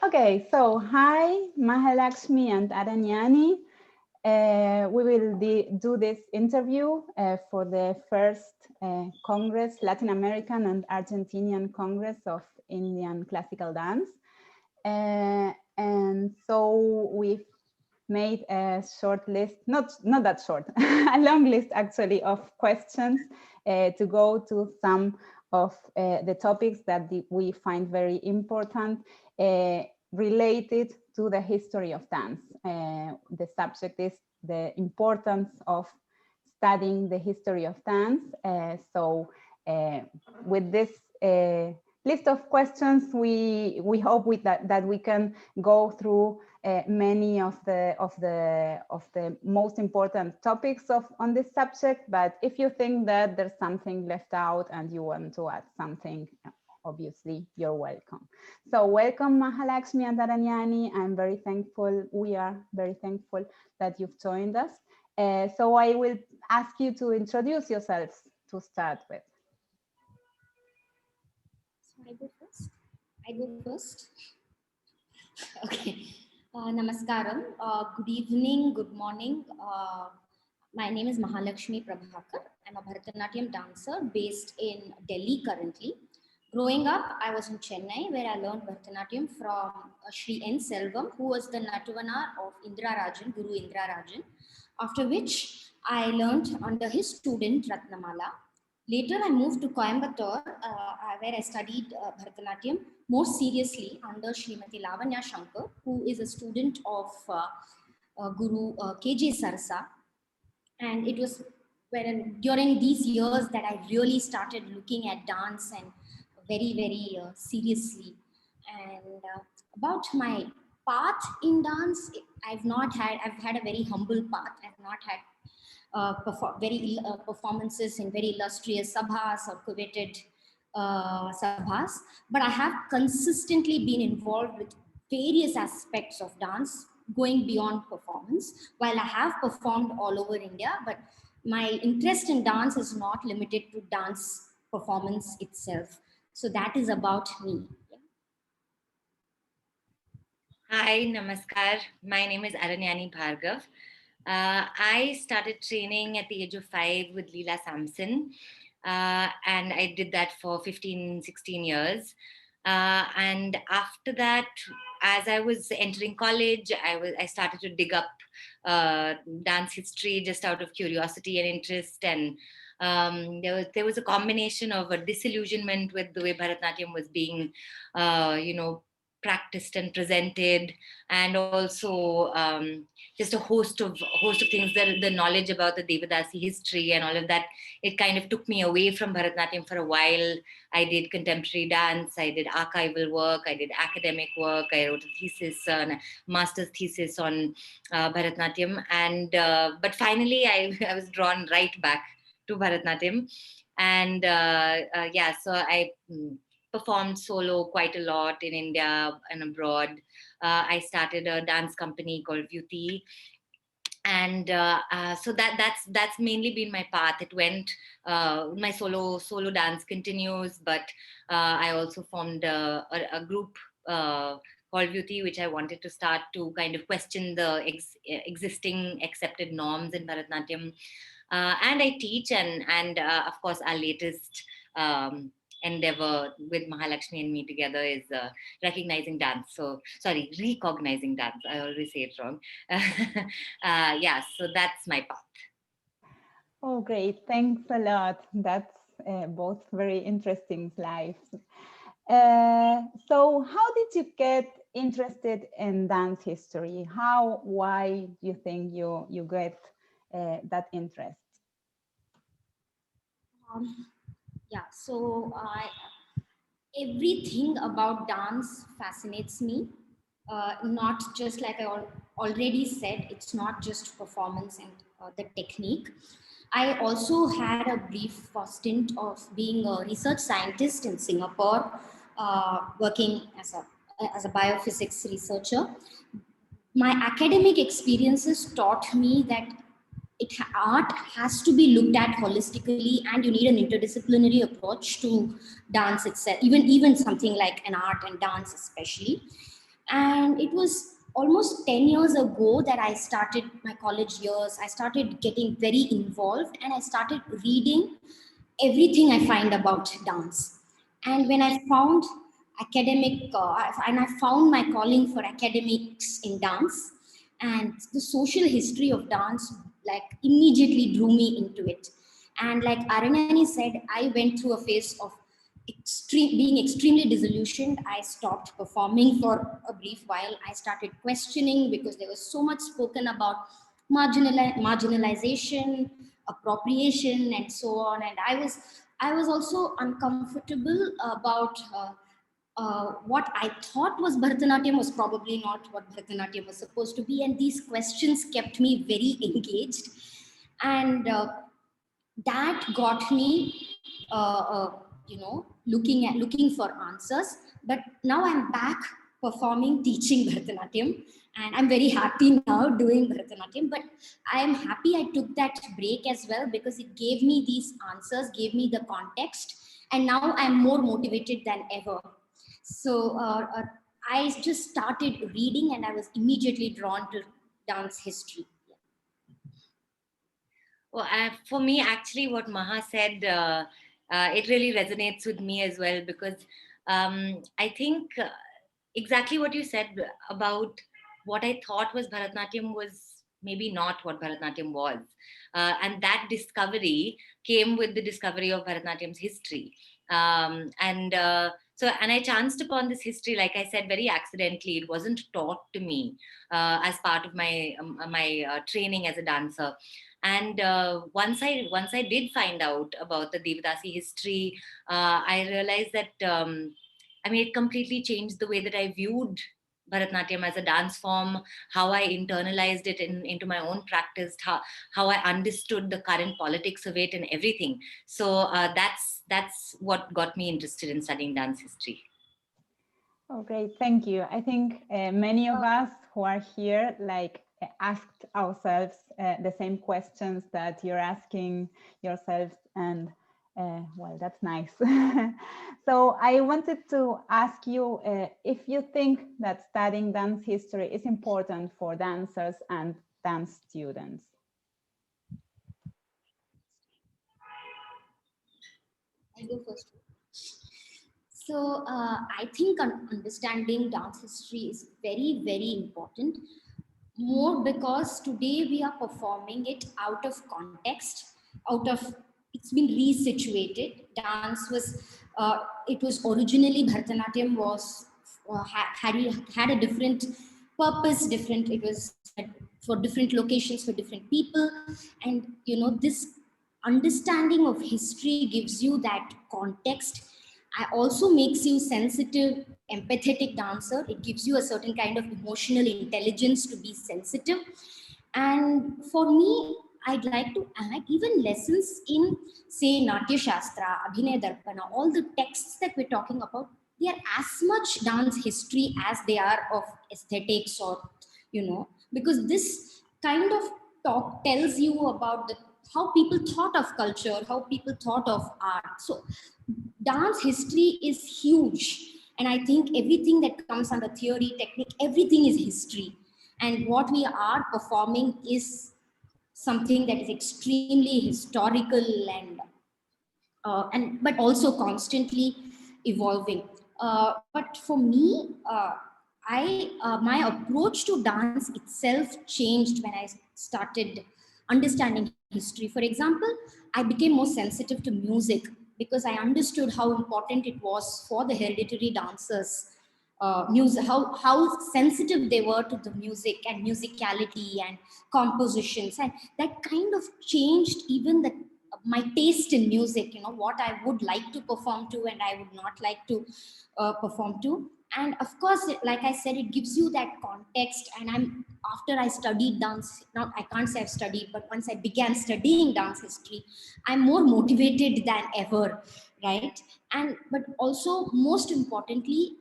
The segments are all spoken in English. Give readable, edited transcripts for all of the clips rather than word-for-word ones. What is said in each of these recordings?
Okay, so hi, Mahalakshmi and Aranyani. We will do this interview for the first Congress, Latin American and Argentinian Congress of Indian Classical Dance. And so we've made a short list, not that short, a long list actually of questions to go to some of the topics that we find very important related to the history of dance. The subject is the importance of studying the history of dance. So with this list of questions, we hope that we can go through many of the most important topics on this subject. But if you think that there's something left out and you want to add something, obviously you're welcome. So welcome Mahalakshmi and Aranyani. I'm very thankful. We are very thankful that you've joined us. So I will ask you to introduce yourselves to start with. I go first. Okay. Namaskaram. Good evening, good morning. My name is Mahalakshmi Prabhakar. I'm a Bharatanatyam dancer based in Delhi currently. Growing up, I was in Chennai where I learned Bharatanatyam from Sri N. Selvam, who was the Natuvana of Indra Rajan, Guru Indra Rajan. After which I learned under his student Ratnamala. Later, I moved to Coimbatore, where I studied Bharatanatyam more seriously under Srimati Lavanya Shankar, who is a student of Guru K.J. Sarsa. And it was during these years that I really started looking at dance and very, very seriously. And about my path in dance, I've had a very humble path. I've not had performances in very illustrious sabhas or coveted sabhas, but I have consistently been involved with various aspects of dance going beyond performance. While I have performed all over India, but my interest in dance is not limited to dance performance itself. So that is about me. Hi, namaskar. My name is Aranyani Bhargav. I started training at the age of 5 with Leela Samson, and I did that for 15, 16 years. And after that, as I was entering college, I started to dig up dance history just out of curiosity and interest. And there was a combination of a disillusionment with the way Bharatanatyam was being, practiced and presented, and also just a host of things. The knowledge about the Devadasi history and all of that, it kind of took me away from Bharatanatyam for a while. I did contemporary dance, I did archival work, I did academic work, I wrote a thesis, a master's thesis on Bharatanatyam, and but finally I was drawn right back to Bharatanatyam, and so I performed solo quite a lot in India and abroad. I started a dance company called Vyuti, and so that's mainly been my path. It went my solo dance continues, but I also formed a group called Vyuti, which I wanted to start to kind of question the existing accepted norms in Bharatanatyam, and I teach, and of course our latest endeavor with Mahalakshmi and me together is recognizing dance. So recognizing dance. I always say it wrong. So that's my path. Oh, great. Thanks a lot. That's both very interesting slides. So how did you get interested in dance history? Why do you think you get that interest? So everything about dance fascinates me. Not just like I already said, it's not just performance and the technique. I also had a brief stint of being a research scientist in Singapore, working as a biophysics researcher. My academic experiences taught me that art has to be looked at holistically, and you need an interdisciplinary approach to dance itself, even something like an art and dance especially. And it was almost 10 years ago that I started my college years. I started getting very involved and I started reading everything I find about dance. And when I found and I found my calling for academics in dance, and the social history of dance like immediately drew me into it. And like Aranani said, I went through a phase of being extremely disillusioned. I stopped performing for a brief while. I started questioning because there was so much spoken about marginalization, appropriation, and so on. And I was also uncomfortable about what I thought was Bharatanatyam was probably not what Bharatanatyam was supposed to be. And these questions kept me very engaged. And that got me, looking for answers. But now I'm back performing, teaching Bharatanatyam. And I'm very happy now doing Bharatanatyam. But I am happy I took that break as well, because it gave me these answers, gave me the context. And now I'm more motivated than ever. So I just started reading and I was immediately drawn to dance history. Well, for me, actually, what Maha said, it really resonates with me as well, because I think exactly what you said about what I thought was Bharatanatyam was maybe not what Bharatanatyam was. And that discovery came with the discovery of Bharatanatyam's history. So I chanced upon this history, like I said, very accidentally. It wasn't taught to me as part of my training as a dancer. And once I did find out about the Devadasi history, I realized that it completely changed the way that I viewed Bharatanatyam as a dance form, how I internalized it into my own practice, how I understood the current politics of it and everything. So that's what got me interested in studying dance history. Oh, great, thank you. I think many of us who are here asked ourselves the same questions that you're asking yourselves, and well, that's nice. So I wanted to ask you if you think that studying dance history is important for dancers and dance students. I go first. So I think understanding dance history is very, very important. More because today we are performing it out of context, it's been resituated. Dance was, it was originally Bharatanatyam was, had a different purpose, it was for different locations, for different people. And, this understanding of history gives you that context. It also makes you sensitive, empathetic dancer. It gives you a certain kind of emotional intelligence to be sensitive. And for me, I'd like to add even lessons in, say, Natya Shastra, Abhinaya Darpana, all the texts that we're talking about, they are as much dance history as they are of aesthetics, or, because this kind of talk tells you about how people thought of culture, how people thought of art. So dance history is huge. And I think everything that comes under theory, technique, everything is history. And what we are performing is something that is extremely historical and but also constantly evolving. But for me, my approach to dance itself changed when I started understanding history. For example, I became more sensitive to music because I understood how important it was for the hereditary dancers. Music, how sensitive they were to the music and musicality and compositions, and that kind of changed even my taste in music. What I would like to perform to and I would not like to perform to. And of course, like I said, it gives you that context. And after I studied dance, now I can't say I've studied, but once I began studying dance history, I'm more motivated than ever, right? But also, most importantly,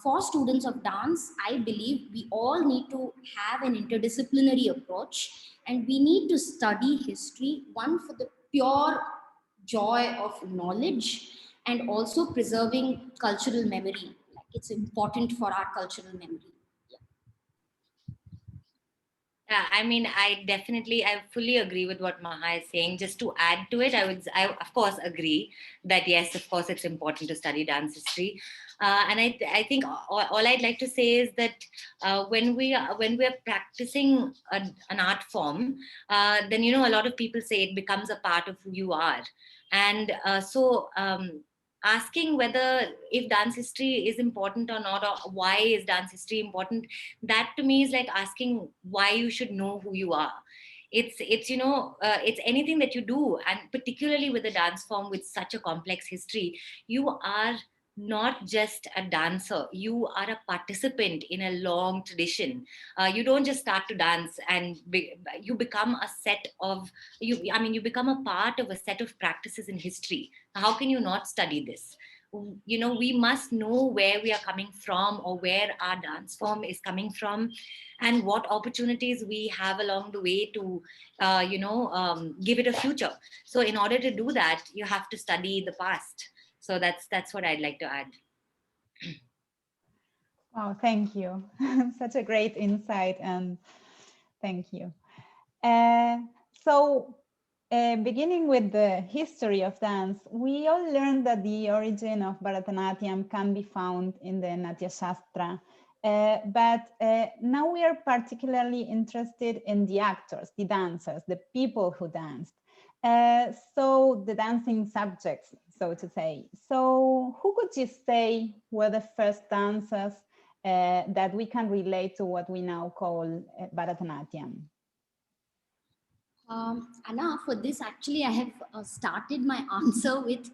for students of dance, I believe we all need to have an interdisciplinary approach, and we need to study history, one, for the pure joy of knowledge, and also preserving cultural memory. it's important for our cultural memory. I mean, I fully agree with what Maha is saying. Just to add to it, I of course agree that yes, of course, it's important to study dance history. And I think all I'd like to say is that when we are practicing an art form, then, you know, a lot of people say it becomes a part of who you are. And asking whether if dance history is important or not, or why is dance history important, that to me is like asking why you should know who you are. It's you know, it's anything that you do, and particularly with a dance form with such a complex history, you are not just a dancer, you are a participant in a long tradition. You don't just start to dance and you become a set of you become a part of a set of practices in history. How can you not study this? You know, we must know where we are coming from, or where our dance form is coming from, and what opportunities we have along the way to give it a future. So in order to do that, you have to study the past. So that's what I'd like to add. Oh, thank you. Such a great insight, and thank you. Beginning with the history of dance, we all learned that the origin of Bharatanatyam can be found in the Natya Shastra. But now we are particularly interested in the actors, the dancers, the people who danced. So the dancing subjects, so to say. So who could you say were the first dancers that we can relate to what we now call Bharatanatyam? Anna, for this, actually, I have started my answer with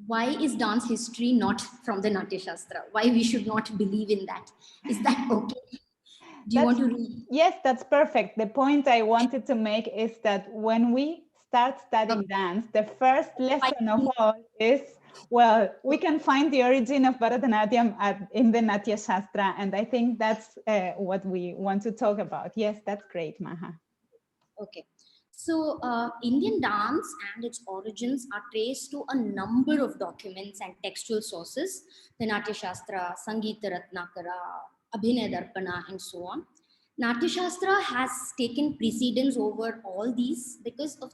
why is dance history not from the Natya Shastra? Why we should not believe in that? Is that okay? Do you want to read? Yes, that's perfect. The point I wanted to make is that when we start studying dance, the first lesson of all is, well, we can find the origin of Bharatanatyam in the Natya Shastra, and I think that's what we want to talk about. Yes, that's great, Maha. Okay. So Indian dance and its origins are traced to a number of documents and textual sources, the Natya Shastra, Sangeeta Ratnakara, Abhinay Darpana, and so on. Natya Shastra has taken precedence over all these because of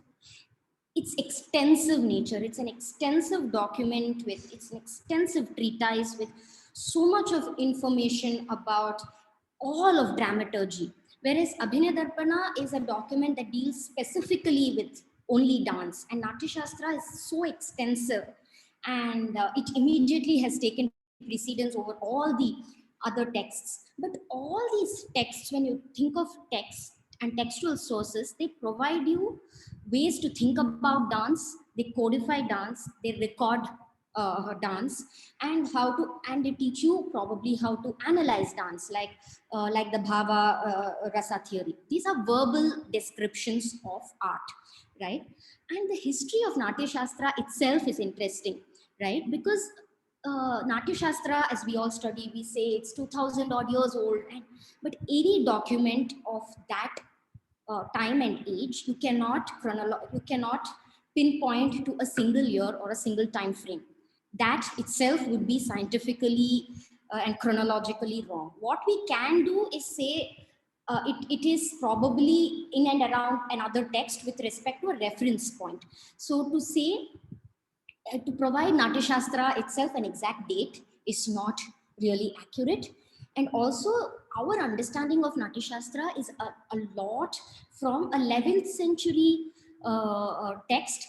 its extensive nature. It's an extensive document it's an extensive treatise with so much of information about all of dramaturgy. Whereas Abhinay Darpana is a document that deals specifically with only dance, and Natya Shastra is so extensive, and it immediately has taken precedence over all the other texts. But all these texts, when you think of text and textual sources, they provide you ways to think about dance, they codify dance, they record dance, and they teach you probably how to analyze dance, like the Bhava Rasa theory. These are verbal descriptions of art, right? And the history of Natya Shastra itself is interesting, right? Because Natya Shastra, as we all study, we say it's 2000 odd years old, but any document of that time and age, you cannot pinpoint to a single year or a single time frame. That itself would be scientifically and chronologically wrong. What we can do is say it is probably in and around another text with respect to a reference point. So to say, to provide Natya Shastra itself an exact date is not really accurate. And also, our understanding of Natya Shastra is a lot from 11th century text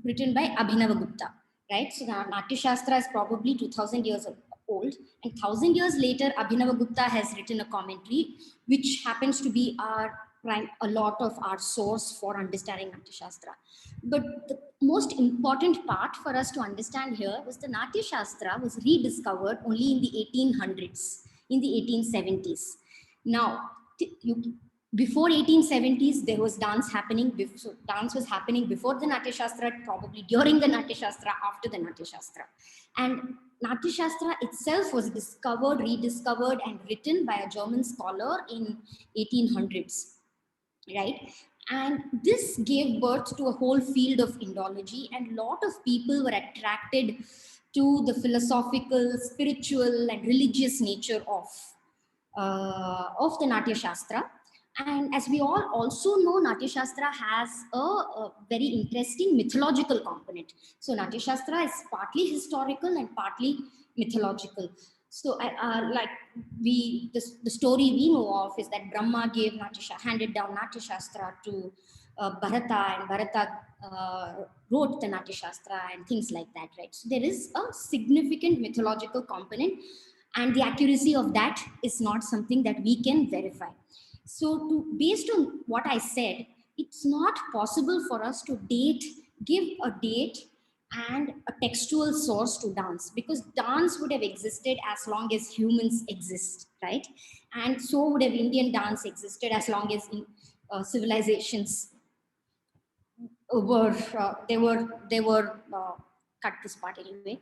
written by Abhinavagupta, right? So now Natya Shastra is probably 2000 years old, and 1000 years later, Abhinavagupta has written a commentary, which happens to be a lot of our source for understanding Natya Shastra. But the most important part for us to understand here was the Natya Shastra was rediscovered only in the 1800s, in the 1870s. Now, before 1870s, there was dance happening. So dance was happening before the Natya Shastra, probably during the Natya Shastra, after the Natya Shastra. And Natya Shastra itself was discovered, rediscovered, and written by a German scholar in 1800s, right? And this gave birth to a whole field of Indology, and a lot of people were attracted to the philosophical, spiritual, and religious nature of the Natya Shastra. And as we all also know, Natya Shastra has a very interesting mythological component. So Natya Shastra is partly historical and partly mythological. So the story we know of is that Brahma handed down Natya Shastra to Bharata, and Bharata wrote the Natya Shastra and things like that, right? So there is a significant mythological component, and the accuracy of that is not something that we can verify. So based on what I said, it's not possible for us to give a date and a textual source to dance, because dance would have existed as long as humans exist, right? And so would have Indian dance existed as long as civilizations were cut this part anyway.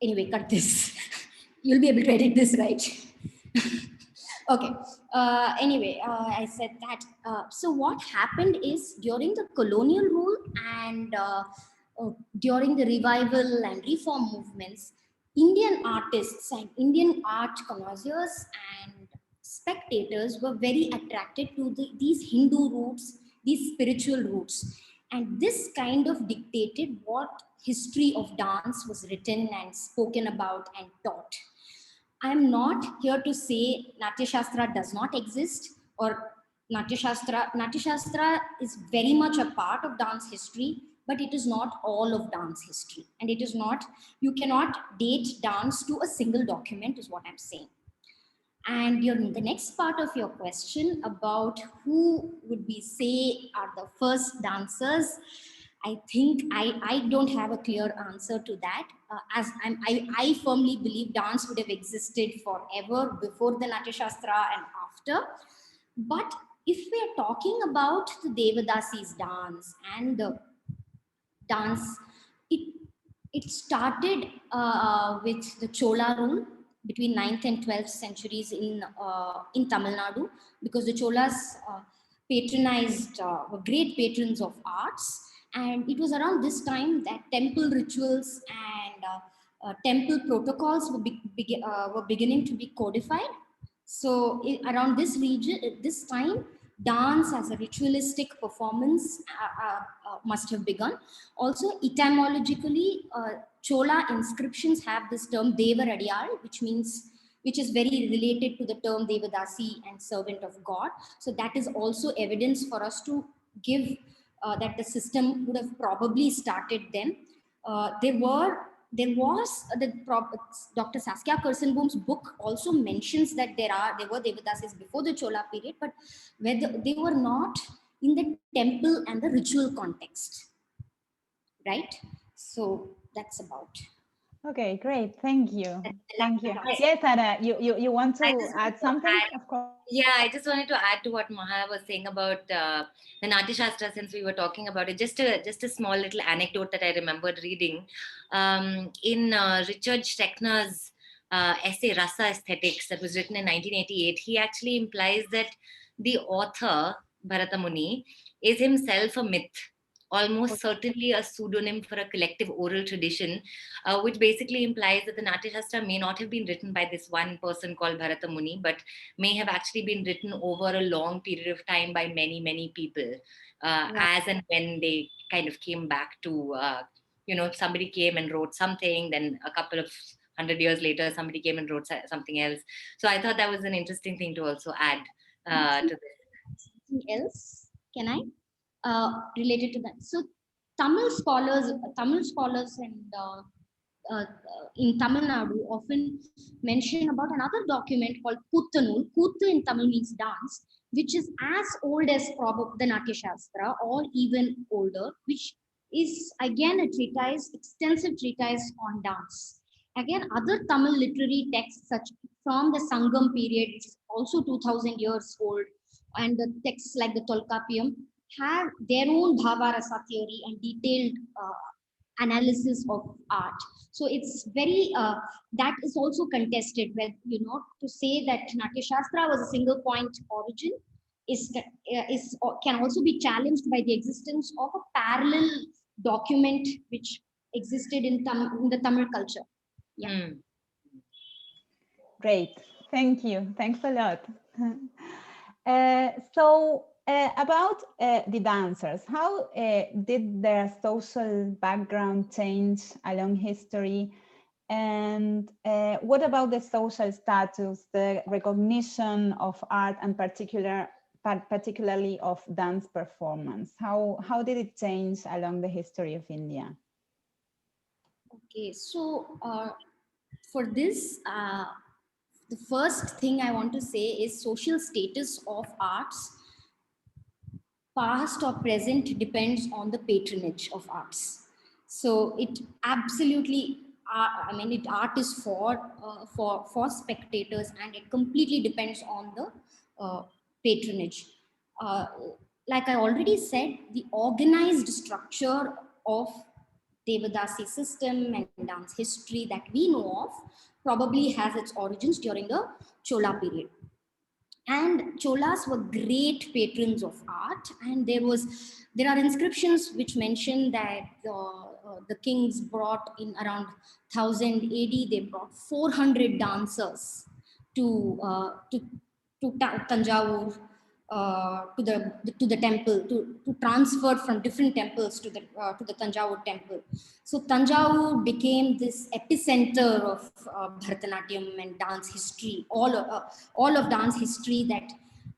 Anyway, cut this. You'll be able to edit this, right? Okay. Anyway, I said that. So what happened is, during the colonial rule and during the revival and reform movements, Indian artists and Indian art connoisseurs and spectators were very attracted to these Hindu roots, these spiritual roots. And this kind of dictated what history of dance was written and spoken about and taught. I'm not here to say Natya Shastra does not exist, or Natya Shastra is very much a part of dance history, but it is not all of dance history. And it is not, you cannot date dance to a single document, is what I'm saying. And the next part of your question about who would we say are the first dancers, I think I don't have a clear answer to that. I firmly believe dance would have existed forever before the Natya Shastra and after. But if we are talking about the Devadasis dance and the dance, it started with the Chola rule between 9th and 12th centuries in Tamil Nadu, because the Cholas patronized, were great patrons of arts. And it was around this time that temple rituals and temple protocols were beginning to be codified. So around this time, dance as a ritualistic performance must have begun. Also, etymologically, Chola inscriptions have this term Devaradiyal, which is very related to the term Devadasi and servant of God. So that is also evidence for us to give that the system would have probably started then. There was Dr. Saskia Kirsenboom's book also mentions that there were Devadasis before the Chola period, but whether they were not in the temple and the ritual context, right? So that's about. Okay, great. Thank you. Thank you. Yes, Anna, you want to add something? Of course. Yeah, I just wanted to add to what Maha was saying about the Natya Shastra, since we were talking about it. Just a small little anecdote that I remembered reading. In Richard Schechner's essay Rasa Aesthetics, that was written in 1988, he actually implies that the author, Bharata Muni, is himself a myth, almost certainly a pseudonym for a collective oral tradition, which basically implies that the Natya Shastra may not have been written by this one person called Bharata Muni, but may have actually been written over a long period of time by many, many people, as and when they kind of came back to, somebody came and wrote something, then a couple of 100 years later, somebody came and wrote something else. So I thought that was an interesting thing to also add to this. Something else, can I? Related to that. So Tamil scholars and in Tamil Nadu often mention about another document called Kuttanul. Kuttu in Tamil means dance, which is as old as probably the Natya Shastra or even older, which is again a treatise, extensive treatise on dance. Again, other Tamil literary texts such from the Sangam period, which is also 2000 years old, and the texts like the Tolkappiyam have their own Bhavarasa theory and detailed analysis of art. So it's very, that is also contested, where, to say that Natya Shastra was a single point origin can also be challenged by the existence of a parallel document which existed in the Tamil culture. Yeah. Great, thank you. Thanks a lot. About the dancers, how did their social background change along history? And what about the social status, the recognition of art, and particularly of dance performance? How did it change along the history of India? Okay, so for this, the first thing I want to say is social status of arts, past or present, depends on the patronage of arts. So it absolutely, art is for spectators, and it completely depends on the patronage. Like I already said, the organized structure of Devadasi system and dance history that we know of probably has its origins during the Chola period. And Cholas were great patrons of art, and there are inscriptions which mention that the kings brought in around 1000 AD. They brought 400 dancers to Tanjavur, to the temple, to transfer from different temples to the Tanjavur temple. So Tanjavur became this epicenter of Bharatanatyam and dance history, all of dance history that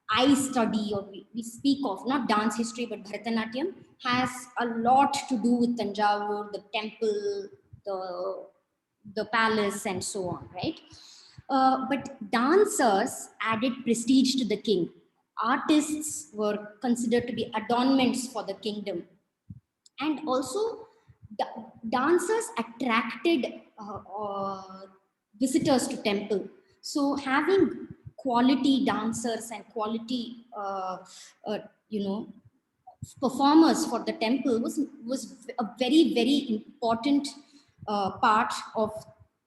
I study, or we speak of, not dance history, but Bharatanatyam has a lot to do with Tanjavur, the temple, the palace, and so on, right? But dancers added prestige to the king. Artists were considered to be adornments for the kingdom. And also, dancers attracted visitors to temple. So having quality dancers and quality, performers for the temple was a very, very important part of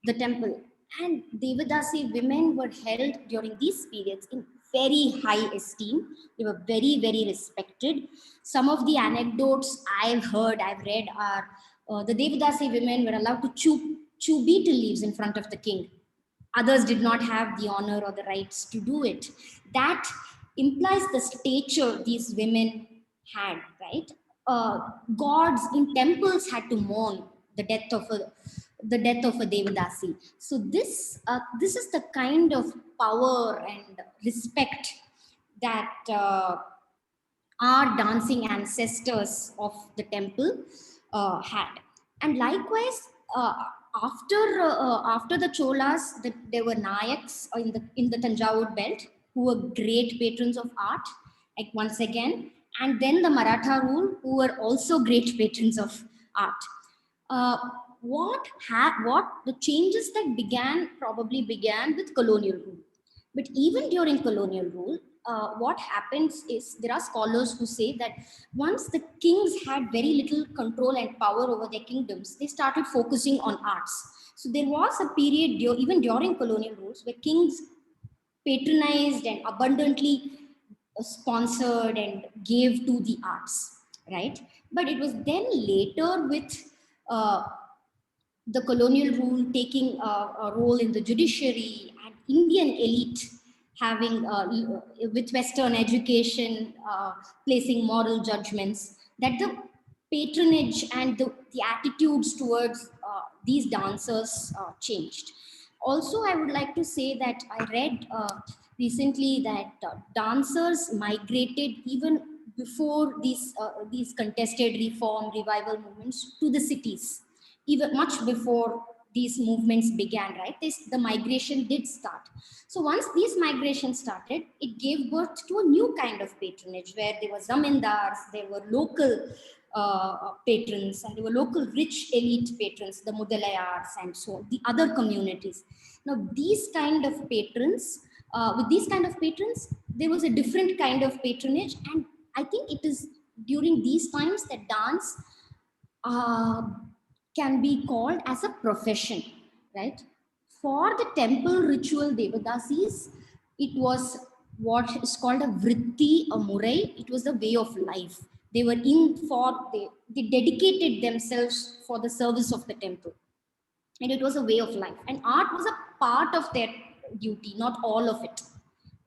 the temple. And Devadasi women were held during these periods in very high esteem. They were very, very respected. Some of the anecdotes I've read are the Devadasi women were allowed to chew betel leaves in front of the king. Others did not have the honor or the rights to do it. That implies the stature these women had, right? Gods in temples had to mourn the death of a Devadasi. So this is the kind of power and respect that our dancing ancestors of the temple had. And likewise, after the Cholas, there were Nayaks in the Tanjavur belt who were great patrons of art, like once again, and then the Maratha rule, who were also great patrons of art. What the changes that probably began with colonial rule. But even during colonial rule, what happens is there are scholars who say that once the kings had very little control and power over their kingdoms, they started focusing on arts. So there was a period even during colonial rules where kings patronized and abundantly sponsored and gave to the arts, right? But it was then later with the colonial rule taking a role in the judiciary and Indian elite having, with Western education, placing moral judgments, that the patronage and the attitudes towards these dancers changed. Also, I would like to say that I read recently that dancers migrated even before these contested reform revival movements to the cities, even much before these movements began, right? The migration did start. So once these migrations started, it gave birth to a new kind of patronage where there were zamindars, there were local patrons, and there were local rich elite patrons, the Mudalayars and so on, the other communities. Now these kind of patrons, with these kind of patrons, there was a different kind of patronage, and I think it is during these times that dance can be called as a profession, right? For the temple ritual Devadasis, it was what is called a vritti, a murai. It was a way of life. They were they dedicated themselves for the service of the temple. And it was a way of life. And art was a part of their duty, not all of it,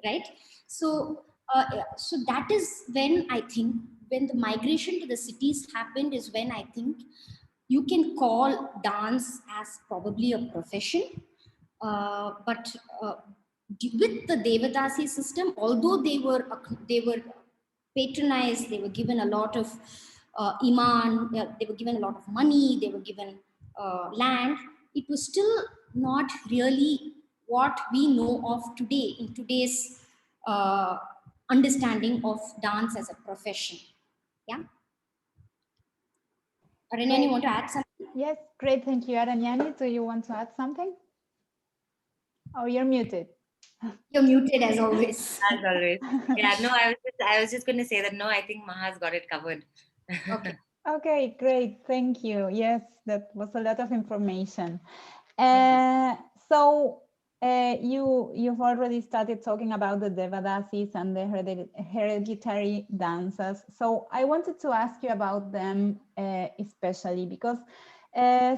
right? So, so that is when I think, when the migration to the cities happened, is when I think you can call dance as probably a profession. But with the Devadasi system, although they were patronized, they were given a lot of iman, they were given a lot of money, they were given land, it was still not really what we know of today, in today's understanding of dance as a profession. Yeah. Aranyani, you want to add something? Yes, great. Thank you. Aranyani, do you want to add something? Oh, you're muted. You're muted as always. As always. Yeah, no, I was just going to say that, no, I think Maha's got it covered. Okay. Okay, great. Thank you. Yes, that was a lot of information. So you've already started talking about the Devadasis and the hereditary dancers. So I wanted to ask you about them, especially because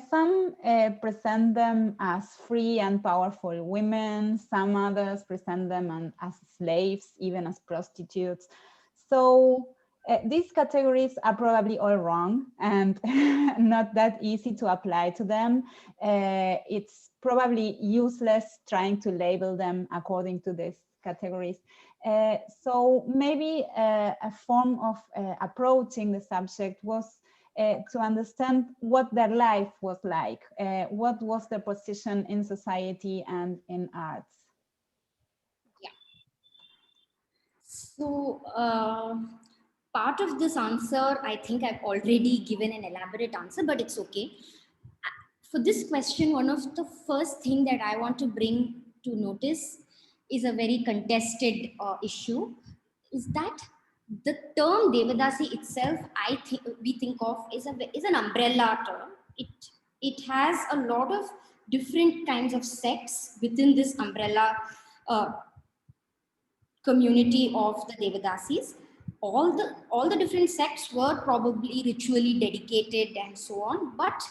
some present them as free and powerful women. Some others present them as slaves, even as prostitutes. So these categories are probably all wrong and not that easy to apply to them. It's probably useless trying to label them according to these categories. So maybe a form of approaching the subject was to understand what their life was like, what was their position in society and in arts. Yeah. So part of this answer, I think I've already given an elaborate answer, but it's okay. For this question, one of the first thing that I want to bring to notice is a very contested issue, is that the term Devadasi itself, we think of is an umbrella term. It has a lot of different kinds of sects within this umbrella community of the Devadasis. All the different sects were probably ritually dedicated and so on, but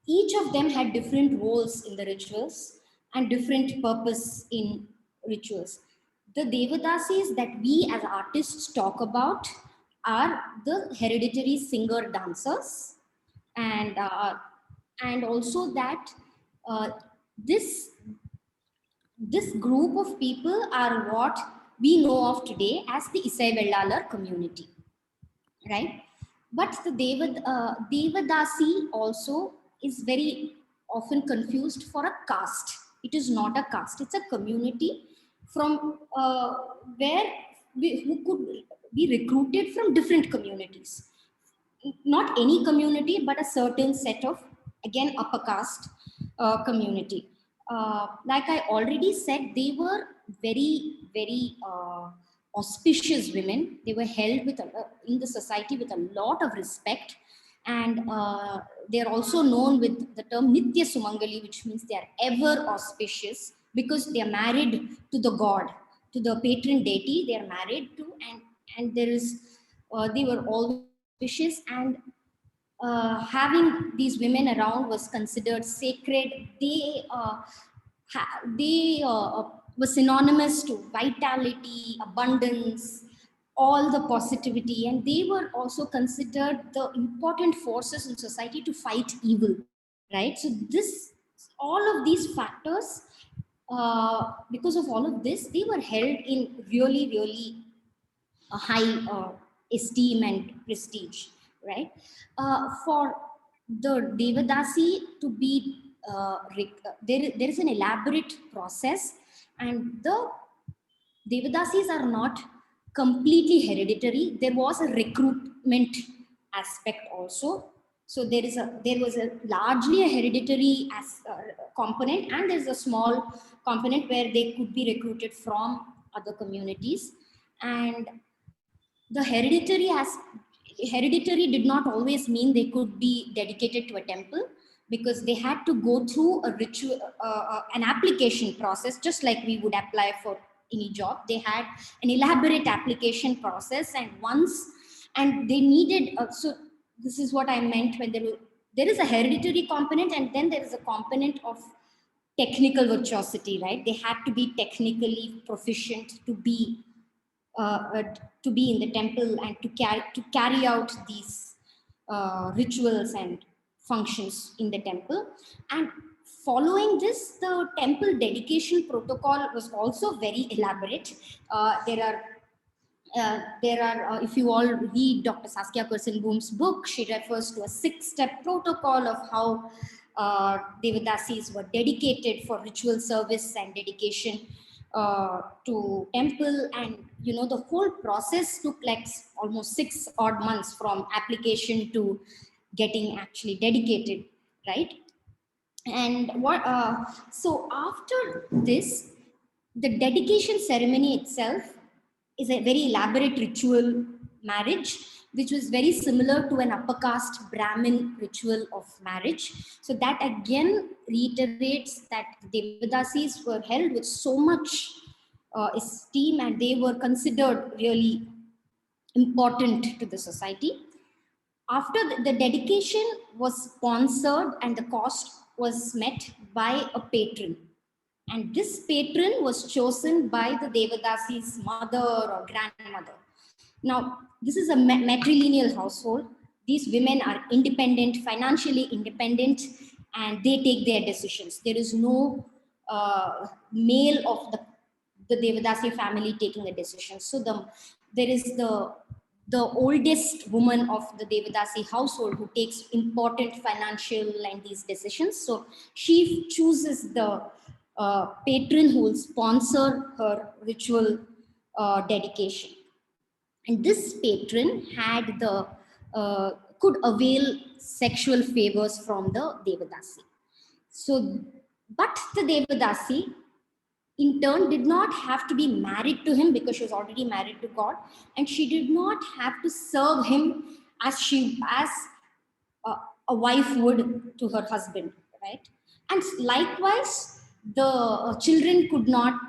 each of them had different roles in the rituals and different purpose in rituals. The Devadasis that we as artists talk about are the hereditary singer dancers, and also that this group of people are what we know of today as the Isai Vellalar community, right? But the Devadasi also is very often confused for a caste. It is not a caste, it's a community from who could be recruited from different communities. Not any community, but a certain set of, again, upper caste community. Like I already said, they were very, very auspicious women. They were held in the society with a lot of respect. And they're also known with the term Nitya Sumangali, which means they are ever auspicious, because they are married to the god, to the patron deity they are married to. And there is, they were all auspicious, and having these women around was considered sacred. They were synonymous to vitality, abundance, all the positivity, and they were also considered the important forces in society to fight evil, right? So all of these factors, because of all of this, they were held in really, really a high esteem and prestige, right? For the Devadasi to be there is an elaborate process, and the Devadasis are not completely hereditary. There was a recruitment aspect also. So there was a largely a hereditary component, and there's a small component where they could be recruited from other communities. And the hereditary did not always mean they could be dedicated to a temple, because they had to go through a ritual, an application process, just like we would apply for any job. They had an elaborate application process, and once And they needed, so this is what I meant when there is a hereditary component, and then there is a component of technical virtuosity, right? They had to be technically proficient to be in the temple and to carry out these rituals and functions in the temple. And following this, the temple dedication protocol was also very elaborate. If you all read Dr. Saskia Kirstenboom's book, she refers to a 6-step protocol of how Devadasis were dedicated for ritual service and dedication to temple. And the whole process took like almost 6 odd months from application to getting actually dedicated, right? And so after this, the dedication ceremony itself is a very elaborate ritual marriage, which was very similar to an upper caste Brahmin ritual of marriage. So that again reiterates that Devadasis were held with so much esteem, and they were considered really important to the society. After the dedication was sponsored and the cost was met by a patron. And this patron was chosen by the Devadasi's mother or grandmother. Now, this is a matrilineal household. These women are independent, financially independent, and they take their decisions. There is no male of the Devadasi family taking a decision. So there is the oldest woman of the Devadasi household who takes important financial and these decisions. So she chooses the patron who will sponsor her ritual dedication. And this patron had could avail sexual favors from the Devadasi. So, but the Devadasi in turn did not have to be married to him because she was already married to God, and she did not have to serve him as a wife would to her husband, right? And likewise, the children could not,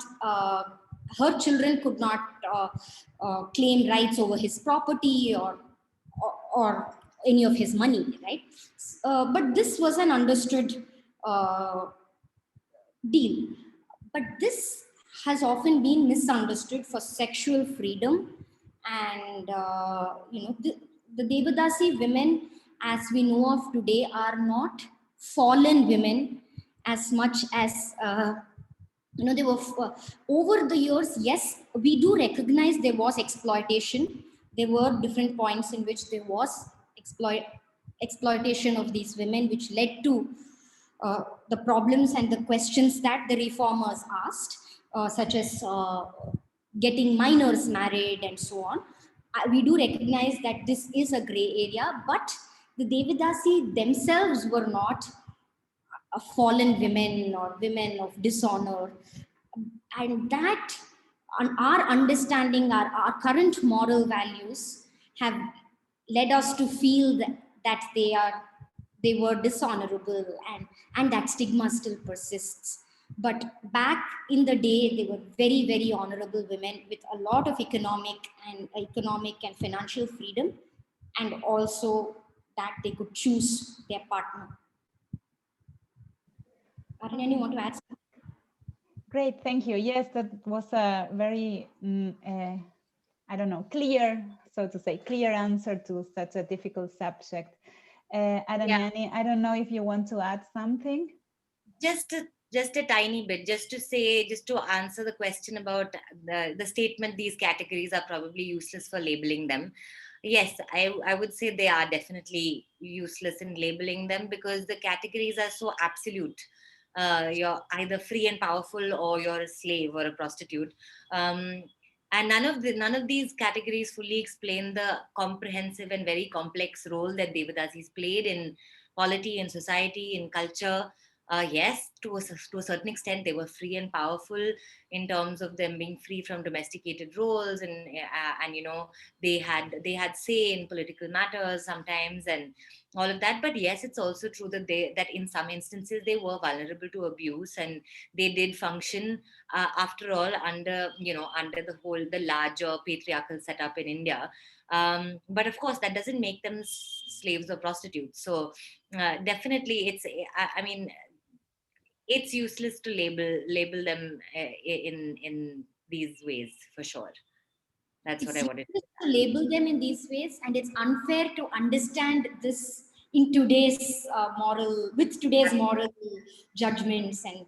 her children could not claim rights over his property or any of his money, right? But this was an understood deal. But this has often been misunderstood for sexual freedom. And, the Devadasi women, as we know of today, are not fallen women as much as, they were, over the years, yes, we do recognize there was exploitation. There were different points in which there was exploitation of these women, which led to the problems and the questions that the reformers asked, such as getting minors married and so on. We do recognize that this is a gray area, but the Devadasi themselves were not fallen women or women of dishonor. And that, our understanding, our current moral values have led us to feel that they were dishonorable, and that stigma still persists. But back in the day, they were very, very honorable women with a lot of economic and financial freedom, and also that they could choose their partner. Aranya, you want to add something? Great, thank you. Yes, that was a very, clear, so to say, clear answer to such a difficult subject. Aranyani, I don't know if you want to add something. Just a tiny bit, just to answer the question about the statement, these categories are probably useless for labeling them. Yes, I would say they are definitely useless in labeling them, because the categories are so absolute. You're either free and powerful, or you're a slave or a prostitute. And none of these categories fully explain the comprehensive and very complex role that Devadasis played in polity, in society, in culture. Yes, to a certain extent, they were free and powerful in terms of them being free from domesticated roles, and they had say in political matters sometimes, and all of that. But yes, it's also true that that in some instances they were vulnerable to abuse, and they did function after all under under the larger patriarchal setup in India. But of course that doesn't make them slaves or prostitutes. So definitely I mean, it's useless to label them in these ways, for sure. That's what I wanted to label them in these ways, and it's unfair to understand this in today's with today's moral judgments and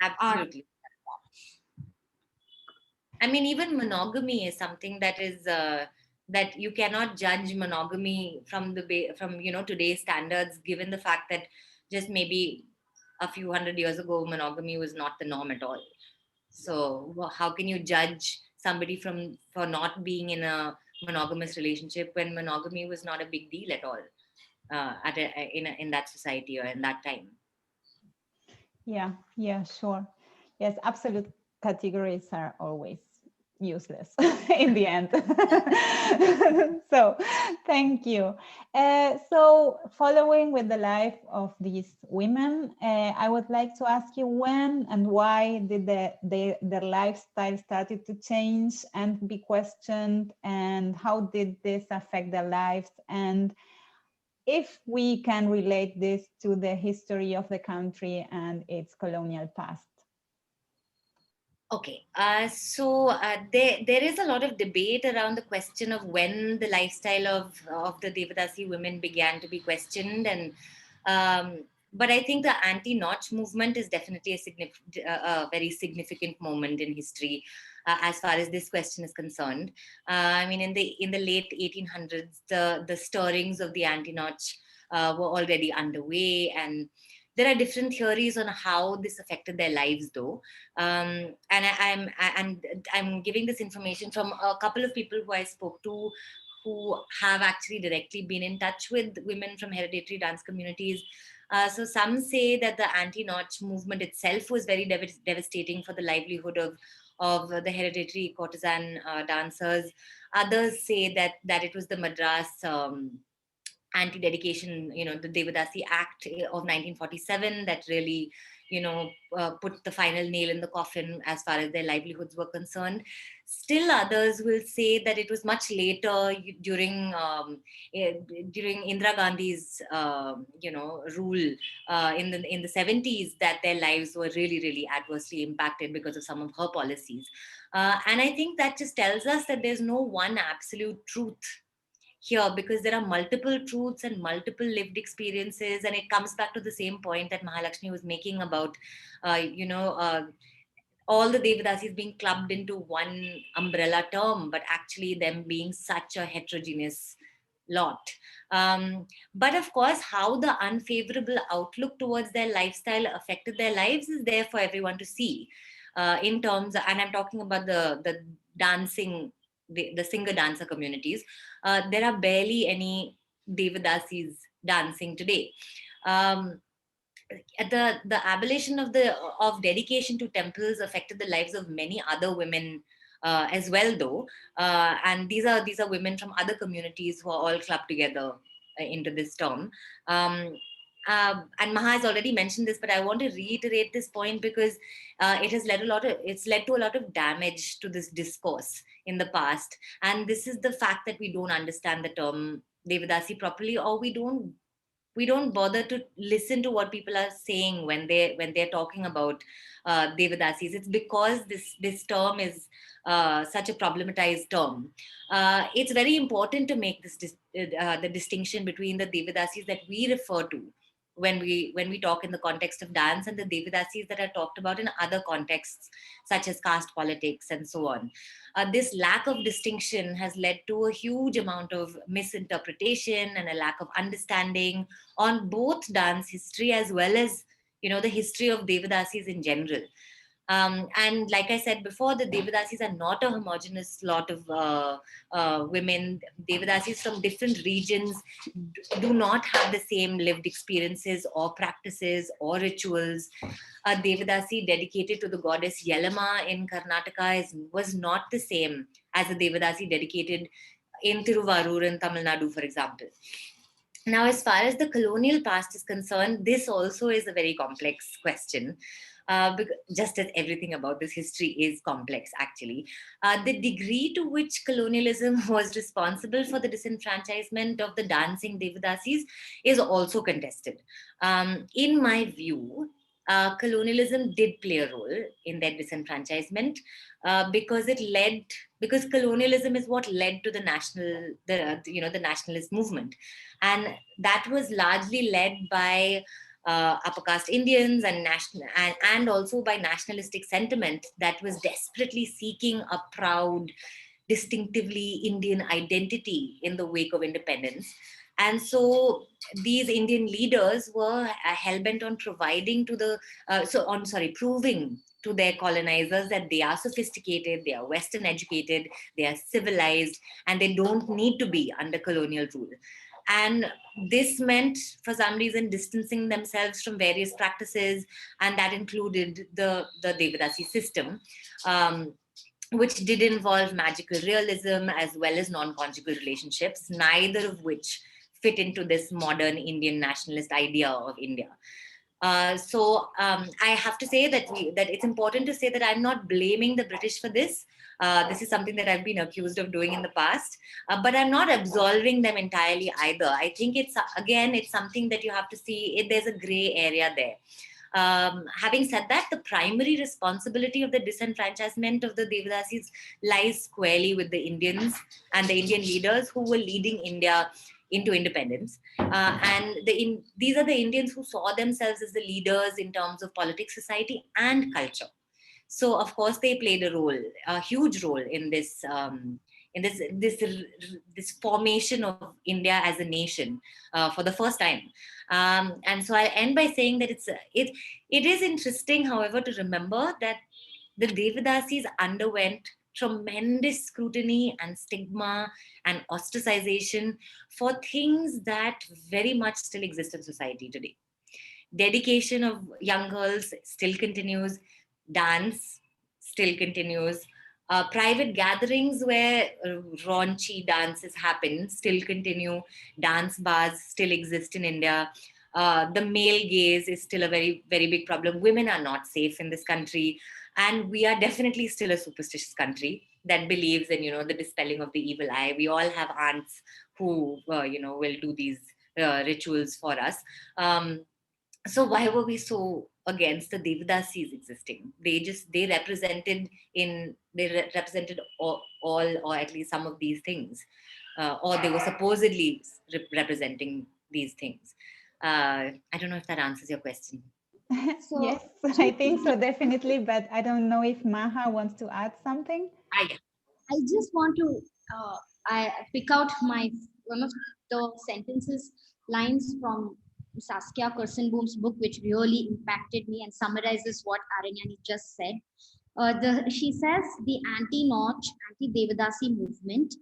absolutely. I mean, even monogamy is something that is that you cannot judge monogamy from today's standards, given the fact that just maybe a few hundred years ago monogamy was not the norm at all. So how can you judge somebody for not being in a monogamous relationship when monogamy was not a big deal at all in that society or in that time? Yeah, sure. Yes, absolute categories are always useless in the end. So thank you. So following with the life of these women, I would like to ask you, when and why did their lifestyle started to change and be questioned, and how did this affect their lives, and if we can relate this to the history of the country and its colonial past? Okay, so there is a lot of debate around the question of when the lifestyle of the Devadasi women began to be questioned, and but I think the anti-notch movement is definitely a very significant moment in history as far as this question is concerned. I mean, in the late 1800s, the stirrings of the anti-notch were already underway, and there are different theories on how this affected their lives, though. And I'm giving this information from a couple of people who I spoke to, who have actually directly been in touch with women from hereditary dance communities. So some say that the anti-notch movement itself was very devastating for the livelihood of the hereditary courtesan dancers. Others say that it was the Madras anti-dedication, the Devadasi Act of 1947 that really, put the final nail in the coffin as far as their livelihoods were concerned. Still others will say that it was much later during Indira Gandhi's, rule in the 70s that their lives were really, really adversely impacted because of some of her policies. And I think that just tells us that there's no one absolute truth here, because there are multiple truths and multiple lived experiences, and it comes back to the same point that Mahalakshmi was making about all the Devadasis being clubbed into one umbrella term, but actually them being such a heterogeneous lot. But of course, how the unfavorable outlook towards their lifestyle affected their lives is there for everyone to see. In terms of, and I'm talking about the dancing, the singer dancer communities, there are barely any Devadasis dancing today. The abolition of dedication to temples affected the lives of many other women as well, though, and these are women from other communities who are all clubbed together into this term. And Maha has already mentioned this, but I want to reiterate this point because it's led to a lot of damage to this discourse in the past. And this is the fact that we don't understand the term Devadasi properly, or we don't bother to listen to what people are saying when they're talking about Devadasis. It's because this term is such a problematized term. It's very important to make the distinction between the Devadasis that we refer to when we talk in the context of dance, and the Devadasis that are talked about in other contexts, such as caste politics and so on. This lack of distinction has led to a huge amount of misinterpretation and a lack of understanding on both dance history as well as the history of Devadasis in general. And like I said before, the Devadasis are not a homogeneous lot of women. Devadasis from different regions do not have the same lived experiences or practices or rituals. A Devadasi dedicated to the goddess Yelama in Karnataka was not the same as a Devadasi dedicated in Tiruvarur in Tamil Nadu, for example. Now, as far as the colonial past is concerned, this also is a very complex question. Just as everything about this history is complex, actually. The degree to which colonialism was responsible for the disenfranchisement of the dancing Devadasis is also contested. In my view, colonialism did play a role in their disenfranchisement because colonialism is what led to the nationalist movement, and that was largely led by upper caste Indians and also by nationalistic sentiment that was desperately seeking a proud, distinctively Indian identity in the wake of independence. And so these Indian leaders were hell-bent on proving to their colonizers that they are sophisticated, they are Western educated, they are civilized, and they don't need to be under colonial rule. And this meant, for some reason, distancing themselves from various practices, and that included the Devadasi system, which did involve magical realism as well as non-conjugal relationships, neither of which fit into this modern Indian nationalist idea of India. So I have to say that it's important to say that I'm not blaming the British for this. This is something that I've been accused of doing in the past, but I'm not absolving them entirely either. I think it's something that you have to see. There's a gray area there. Having said that, the primary responsibility of the disenfranchisement of the Devadasis lies squarely with the Indians and the Indian leaders who were leading India into independence. These are the Indians who saw themselves as the leaders in terms of politics, society, and culture. So, of course, they played a huge role in this formation of India as a nation for the first time. And so I'll end by saying that it is interesting, however, to remember that the Devadasis underwent tremendous scrutiny and stigma and ostracization for things that very much still exist in society today. Dedication of young girls still continues. Dance still continues. Private gatherings where raunchy dances happen still continue. Dance bars still exist in India. The male gaze is still a very, very big problem. Women are not safe in this country. And we are definitely still a superstitious country that believes in, the dispelling of the evil eye. We all have aunts who, will do these rituals for us. So why were we so against the Devadasis existing? They represented all or at least some of these things, or they were supposedly representing these things. I don't know if that answers your question. So, yes, I think so, definitely. But I don't know if Maha wants to add something. I just want to I pick out one of the lines from Saskia Kirstenboom's book, which really impacted me and summarizes what Aranyani just said. She says the anti-Notch, anti-Devadasi movement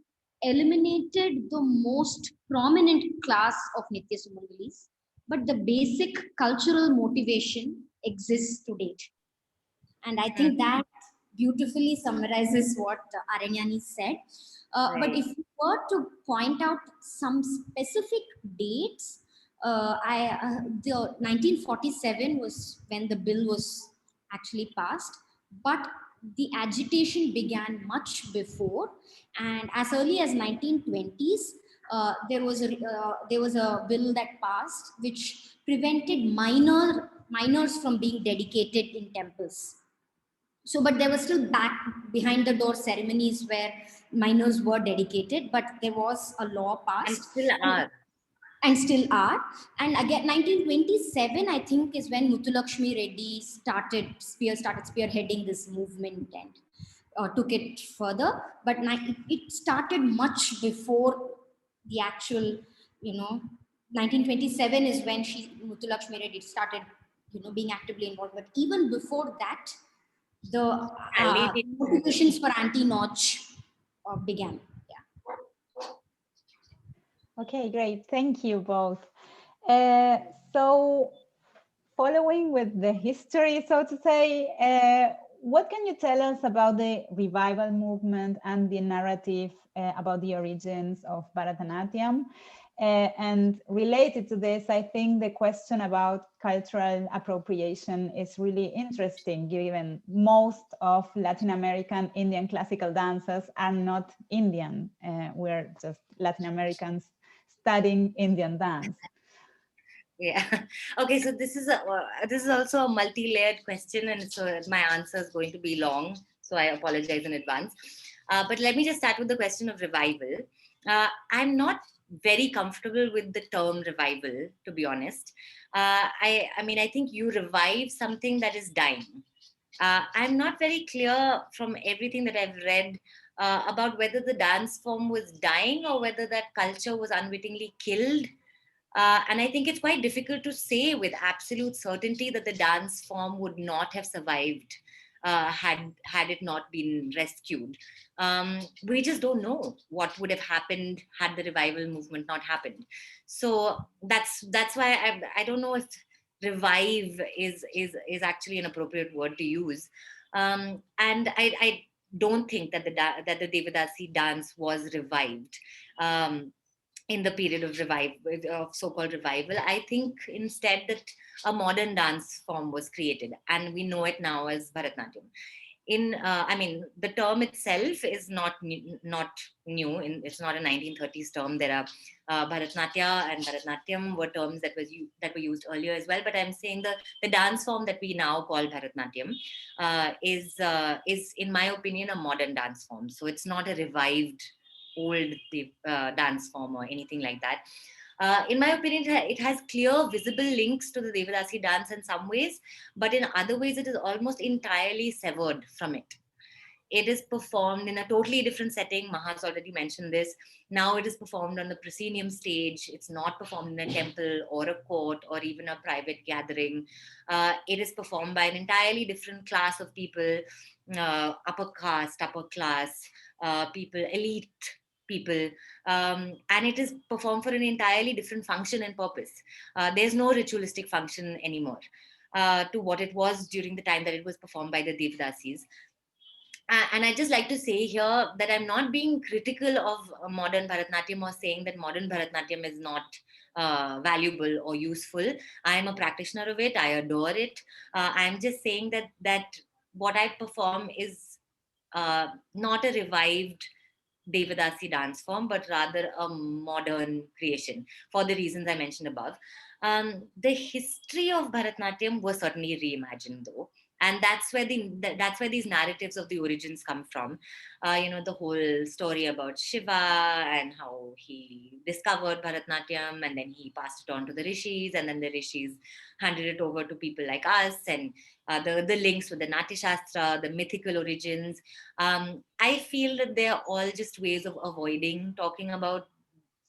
eliminated the most prominent class of Nitya Sumangalis, but the basic cultural motivation exists to date. And I think that beautifully summarizes what Aranyani said. Right. But if you were to point out some specific dates, the 1947 was when the bill was actually passed, but the agitation began much before, and as early as 1920s, there was a bill that passed which prevented minors from being dedicated in temples. So, but there were still behind the door ceremonies where minors were dedicated, but there was a law passed. And still are. And again, 1927, I think, is when Muthulakshmi Reddy started spearheading this movement and took it further. But it started much before the actual, 1927 is when Muthulakshmi Reddy started, being actively involved. But even before that, the motivations for anti-Notch began. Okay, great. Thank you both. So following with the history, so to say, what can you tell us about the revival movement and the narrative about the origins of Bharatanatyam? And related to this, I think the question about cultural appropriation is really interesting, given most of Latin American Indian classical dancers are not Indian. We're just Latin Americans studying Indian dance. Yeah. Okay. So this is also a multi-layered question, and so my answer is going to be long. So I apologize in advance. But let me just start with the question of revival. I'm not very comfortable with the term revival, to be honest. I mean, I think you revive something that is dying. I'm not very clear from everything that I've read about whether the dance form was dying or whether that culture was unwittingly killed. And I think it's quite difficult to say with absolute certainty that the dance form would not have survived had it not been rescued. We just don't know what would have happened had the revival movement not happened. So that's why I don't know if revive is actually an appropriate word to use. And I don't think that the Devadasi dance was revived. In the period of so-called revival, I think instead that a modern dance form was created, and we know it now as Bharatanatyam. I mean, the term itself is not new. It's not a 1930s term. There are Bharatnatya and Bharatanatyam were terms that were used earlier as well. But I'm saying the dance form that we now call Bharatanatyam is, in my opinion, a modern dance form. So it's not a revived old dance form or anything like that. In my opinion, it has clear, visible links to the Devadasi dance in some ways, but in other ways, it is almost entirely severed from it. It is performed in a totally different setting. Maha's already mentioned this. Now it is performed on the proscenium stage. It's not performed in a temple or a court or even a private gathering. It is performed by an entirely different class of people, upper caste, upper class, people, elite people, and it is performed for an entirely different function and purpose. There's no ritualistic function anymore to what it was during the time that it was performed by the Devadasis. And I just like to say here that I'm not being critical of modern Bharatanatyam or saying that modern Bharatanatyam is not valuable or useful. I'm a practitioner of it. I adore it. I'm just saying that what I perform is not a revived Devadasi dance form, but rather a modern creation for the reasons I mentioned above. The history of Bharatanatyam was certainly reimagined, though. And that's where these narratives of the origins come from. The whole story about Shiva and how he discovered Bharatanatyam and then he passed it on to the rishis, and then the rishis handed it over to people like us, and the links with the Natya Shastra, the mythical origins. I feel that they're all just ways of avoiding talking about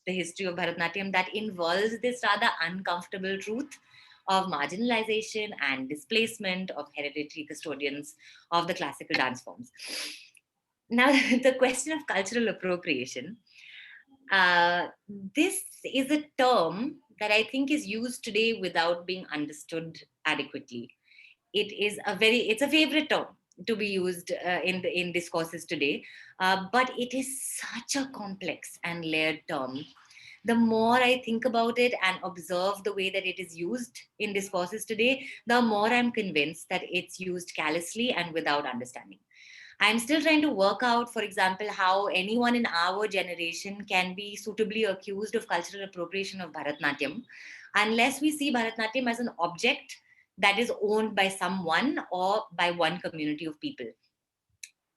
the history of Bharatanatyam that involves this rather uncomfortable truth of marginalization and displacement of hereditary custodians of the classical dance forms. Now, the question of cultural appropriation. This is a term that I think is used today without being understood adequately. It's a favorite term to be used in discourses today, but it is such a complex and layered term. The more I think about it and observe the way that it is used in discourses today, the more I'm convinced that it's used callously and without understanding. I'm still trying to work out, for example, how anyone in our generation can be suitably accused of cultural appropriation of Bharatanatyam unless we see Bharatanatyam as an object that is owned by someone or by one community of people.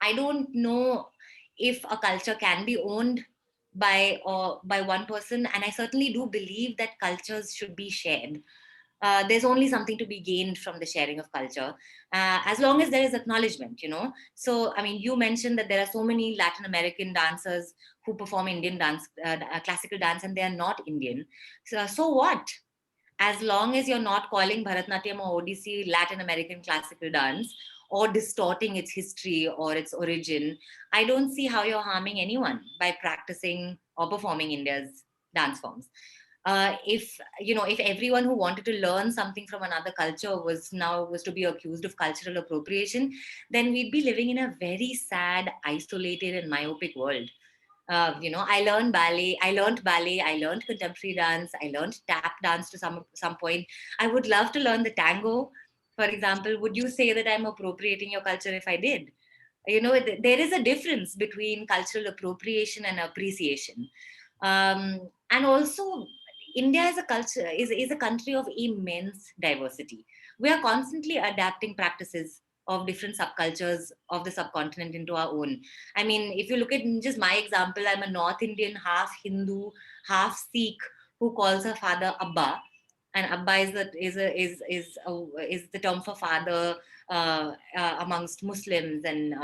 I don't know if a culture can be owned by one person, and I certainly do believe that cultures should be shared. There's only something to be gained from the sharing of culture, as long as there is acknowledgement, So, I mean, you mentioned that there are so many Latin American dancers who perform Indian dance, classical dance, and they are not Indian. So what? As long as you're not calling Bharatanatyam or Odissi Latin American classical dance or distorting its history or its origin, I don't see how you're harming anyone by practicing or performing India's dance forms. If everyone who wanted to learn something from another culture was to be accused of cultural appropriation, then we'd be living in a very sad, isolated, and myopic world. I learned ballet, I learned contemporary dance, I learned tap dance to some point. I would love to learn the tango, for example. Would you say that I'm appropriating your culture if I did? There is a difference between cultural appropriation and appreciation. And also, India is a country of immense diversity. We are constantly adapting practices of different subcultures of the subcontinent into our own. I mean, if you look at just my example, I'm a North Indian, half Hindu, half Sikh, who calls her father Abba, and Abba is the term for father amongst Muslims, and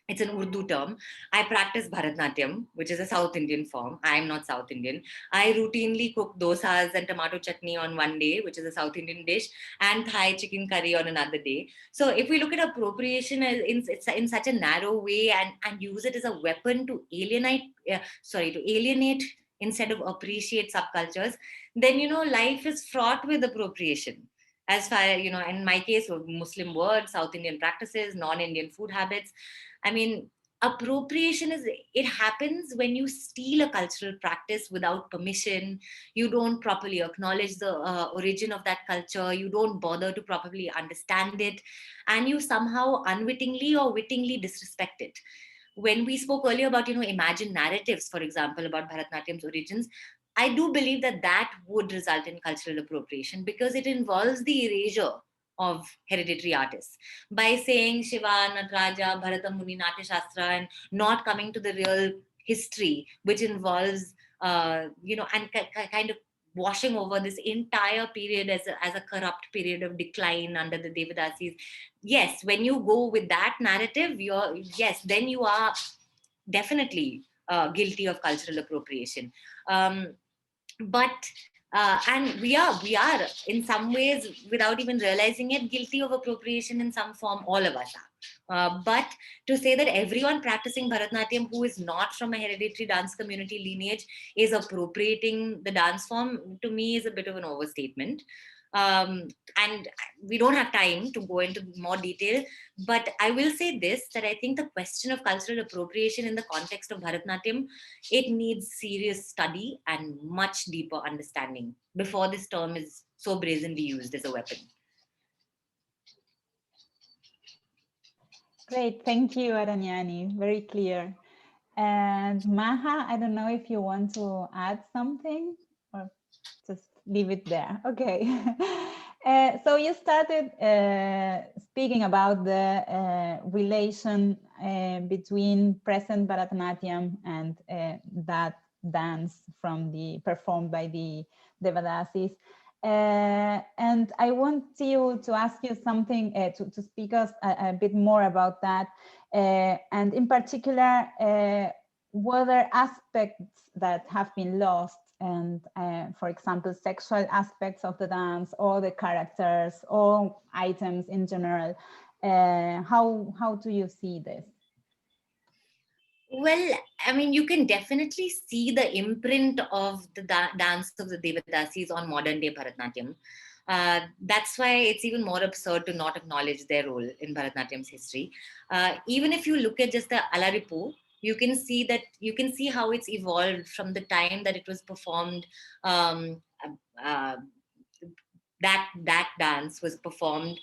it's an Urdu term. I practice Bharatnatyam, which is a South Indian form. I am not South Indian. I routinely cook dosas and tomato chutney on one day, which is a South Indian dish, and Thai chicken curry on another day. So if we look at appropriation in such a narrow way, and use it as a weapon to alienate instead of appreciate subcultures, then life is fraught with appropriation. As far in my case, Muslim words, South Indian practices, non-Indian food habits. I mean, appropriation it happens when you steal a cultural practice without permission. You don't properly acknowledge the origin of that culture. You don't bother to properly understand it, and you somehow unwittingly or wittingly disrespect it. When we spoke earlier about imagined narratives, for example, about Bharatnatyam's origins, I do believe that would result in cultural appropriation, because it involves the erasure of hereditary artists by saying Shiva, Nataraja, Bharata Muni, Natya Shastra, and not coming to the real history, which involves, and kind of washing over this entire period as a corrupt period of decline under the Devadasis. Yes, when you go with that narrative, then you are definitely guilty of cultural appropriation. But and we are in some ways, without even realizing it, guilty of appropriation in some form. All of us are. But to say that everyone practicing Bharatnatyam who is not from a hereditary dance community lineage is appropriating the dance form, to me, is a bit of an overstatement. And we don't have time to go into more detail, but I will say this, that I think the question of cultural appropriation in the context of Bharatnatyam, it needs serious study and much deeper understanding before this term is so brazenly used as a weapon. Great, thank you, Aranyani, very clear. And Maha, I don't know if you want to add something or just leave it there. Okay. So you started speaking about the relation between present Bharatanatyam and that dance performed by the Devadasis. And I want you to ask you something, to speak us a bit more about that. And in particular, what are aspects that have been lost, and for example, sexual aspects of the dance, or the characters, or items in general. How do you see this? Well, I mean, you can definitely see the imprint of the dance of the Devadasis on modern day Bharatnatyam. That's why it's even more absurd to not acknowledge their role in Bharatnatyam's history. Even if you look at just the Alaripu, you can see how it's evolved from the time that it was performed. That dance was performed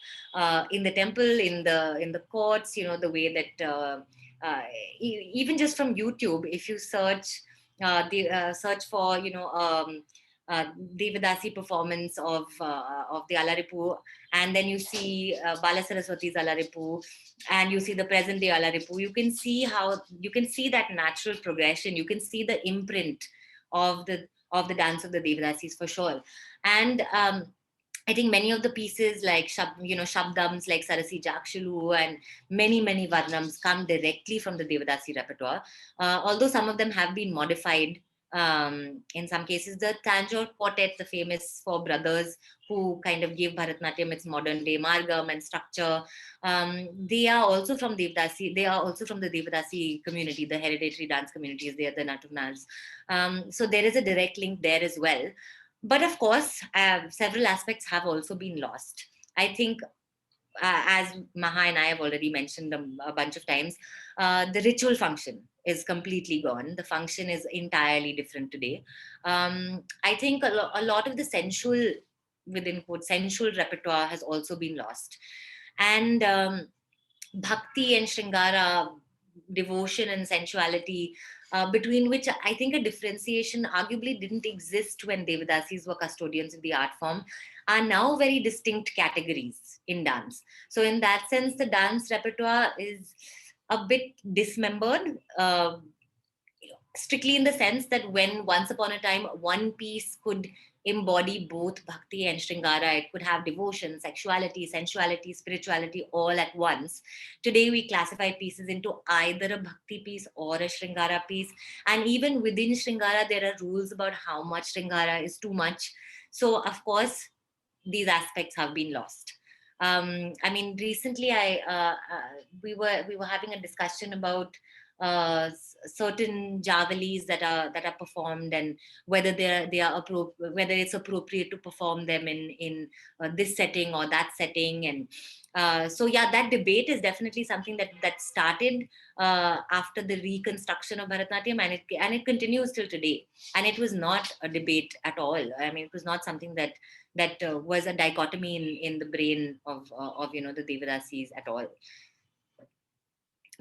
in the temple, in the courts. The way that even just from YouTube, if you search for Devadasi performance of the Alaripu, and then you see Bala Saraswati's Alaripu, and you see the present day Alaripu, you can see that natural progression. You can see the imprint of the dance of the Devadasis for sure. And I think many of the pieces like Shabdams like Sarasi Jakshalu and many Varnams come directly from the Devadasi repertoire. Although some of them have been modified in some cases. The Tanjore Quartet, the famous four brothers who kind of gave Bharatnatyam its modern day margam and structure, they are also from Devadasi. They are also from the Devadasi community, the hereditary dance communities. They are the Natuvnas. So there is a direct link there as well. But of course, several aspects have also been lost. I think as Maha and I have already mentioned a bunch of times, the ritual function is completely gone. The function is entirely different today. I think a lot of the sensual, within quote, sensual repertoire has also been lost. And bhakti and shringara, devotion and sensuality, between which I think a differentiation arguably didn't exist when Devadasis were custodians of the art form, are now very distinct categories in dance. So in that sense, the dance repertoire is a bit dismembered, strictly in the sense that when once upon a time one piece could embody both bhakti and shringara, it could have devotion, sexuality, sensuality, spirituality all at once. Today we classify pieces into either a bhakti piece or a shringara piece, and even within shringara there are rules about how much shringara is too much. So of course these aspects have been lost. I mean, recently we were having a discussion about certain javalis that are performed, and whether whether it's appropriate to perform them in this setting or that setting. And so yeah, that debate is definitely something that started after the reconstruction of Bharatanatyam, and it continues till today. And it was not a debate at all. I mean, it was not something that was a dichotomy in the brain of the Devadasis at all.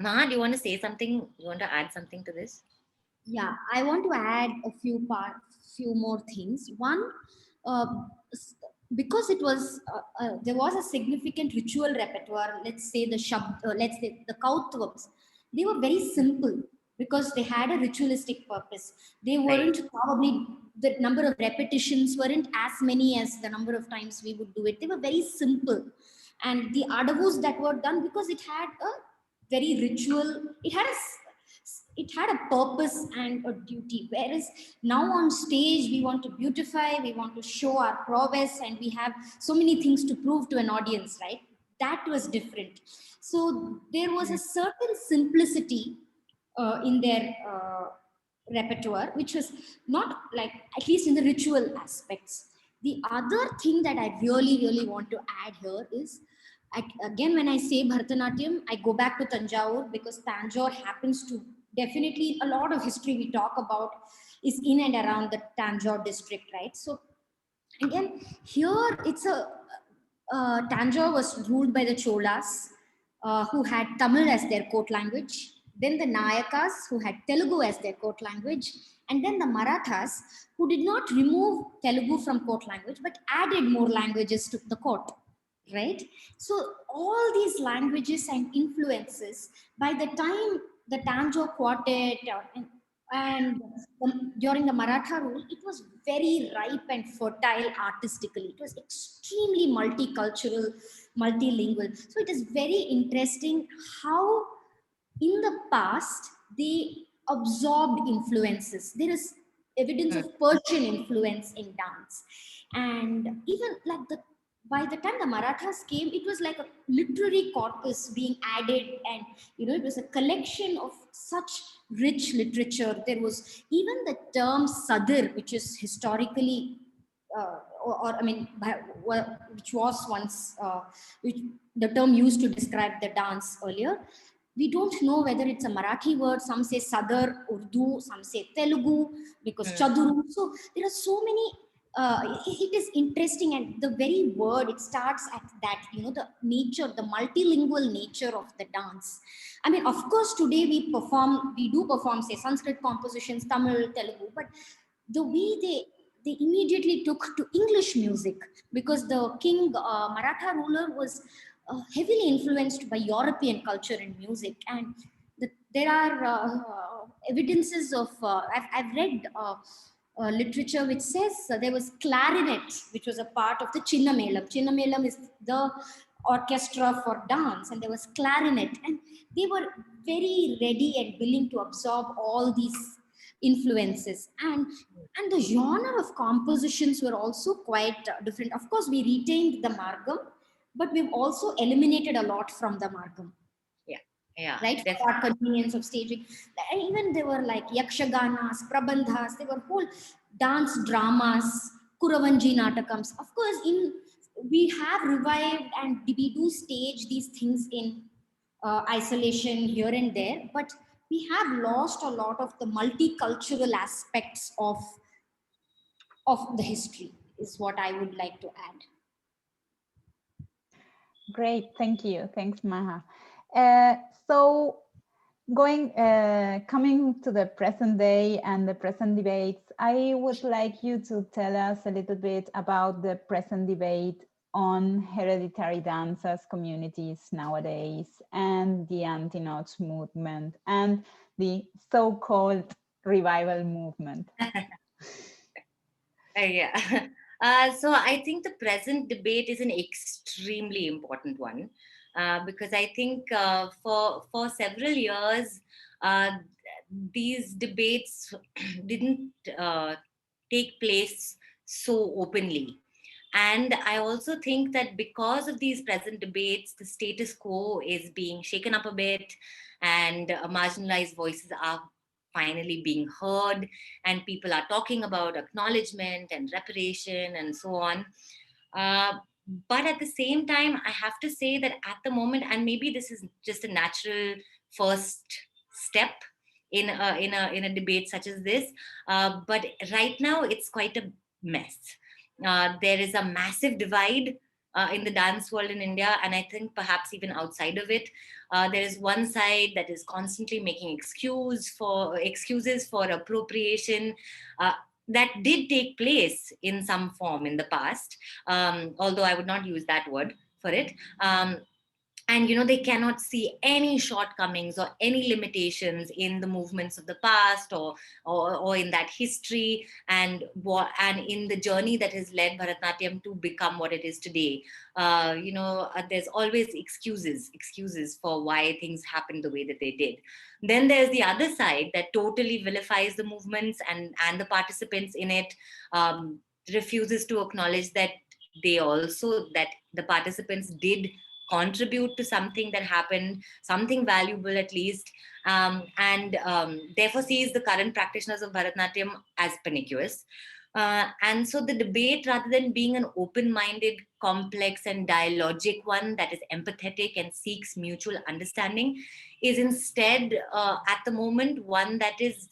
Maha, do you want to say something? You want to add something to this? Yeah, I want to add a few more things. One, because it was there was a significant ritual repertoire. Let's say let's say the kautvams. They were very simple because they had a ritualistic purpose. They weren't probably, the number of repetitions weren't as many as the number of times we would do it. They were very simple, and the adavus that were done, because it had a very ritual. It had a purpose and a duty. Whereas now on stage, we want to beautify, we want to show our prowess, and we have so many things to prove to an audience, right? That was different. So there was a certain simplicity in their repertoire, which was not like, at least in the ritual aspects. The other thing that I really, really want to add here is, again, when I say Bharatanatyam, I go back to Tanjore, because Tanjore happens to, definitely a lot of history we talk about is in and around the Tanjore district, right? So again, here it's Tanjore was ruled by the Cholas, who had Tamil as their court language, then the Nayakas, who had Telugu as their court language, and then the Marathas, who did not remove Telugu from court language, but added more languages to the court, right? So all these languages and influences, by the time the Tanjore quartet and during the Maratha rule, it was very ripe and fertile artistically. It was extremely multicultural, multilingual. So it is very interesting how in the past they absorbed influences. There is evidence of Persian influence in dance. And even like by the time the Marathas came, it was like a literary corpus being added, and it was a collection of such rich literature. There was even the term sadr, which is historically or I mean, which was once which the term used to describe the dance earlier. We don't know whether it's a Marathi word. Some say Sadar, Urdu, some say Telugu, because Chaduru. So there are so many. It is interesting, and the very word, it starts at that, the nature, the multilingual nature of the dance. I mean, of course, today we do perform, say, Sanskrit compositions, Tamil, Telugu, but the way they immediately took to English music, because the king, Maratha ruler, was heavily influenced by European culture and music. And there are evidences of, I've read literature which says there was clarinet, which was a part of the Chinnamelam. Chinnamelam is the orchestra for dance, and there was clarinet, and they were very ready and willing to absorb all these influences. And the genre of compositions were also quite different. Of course, we retained the margam, but we've also eliminated a lot from the margam. Yeah, right, for our convenience of staging. And even there were like yakshaganas, prabandhas, there were whole dance dramas, Kuravanji natakams. Of course, in we have revived and we do stage these things in isolation here and there, but we have lost a lot of the multicultural aspects of the history, is what I would like to add. Great, thank you. Thanks, Maha. So coming to the present day and the present debates, I would like you to tell us a little bit about the present debate on hereditary dances communities nowadays and the anti-notch movement and the so-called revival movement. Yeah. So I think the present debate is an extremely important one, because I think for several years these debates didn't take place so openly. And I also think that because of these present debates, the status quo is being shaken up a bit, and marginalized voices are finally being heard, and people are talking about acknowledgement and reparation and so on. But at the same time, I have to say that at the moment, and maybe this is just a natural first step in a debate such as this, but right now it's quite a mess. There is a massive divide in the dance world in India, and I think perhaps even outside of it. There is one side that is constantly making excuses for appropriation that did take place in some form in the past, although I would not use that word for it. And they cannot see any shortcomings or any limitations in the movements of the past or in that history, and in the journey that has led Bharatanatyam to become what it is today. There's always excuses for why things happened the way that they did. Then there's the other side that totally vilifies the movements and the participants in it, refuses to acknowledge that the participants did contribute to something that happened, something valuable at least, and therefore sees the current practitioners of Bharatanatyam as pernicious. And so the debate, rather than being an open-minded, complex and dialogic one that is empathetic and seeks mutual understanding, is instead at the moment one that it's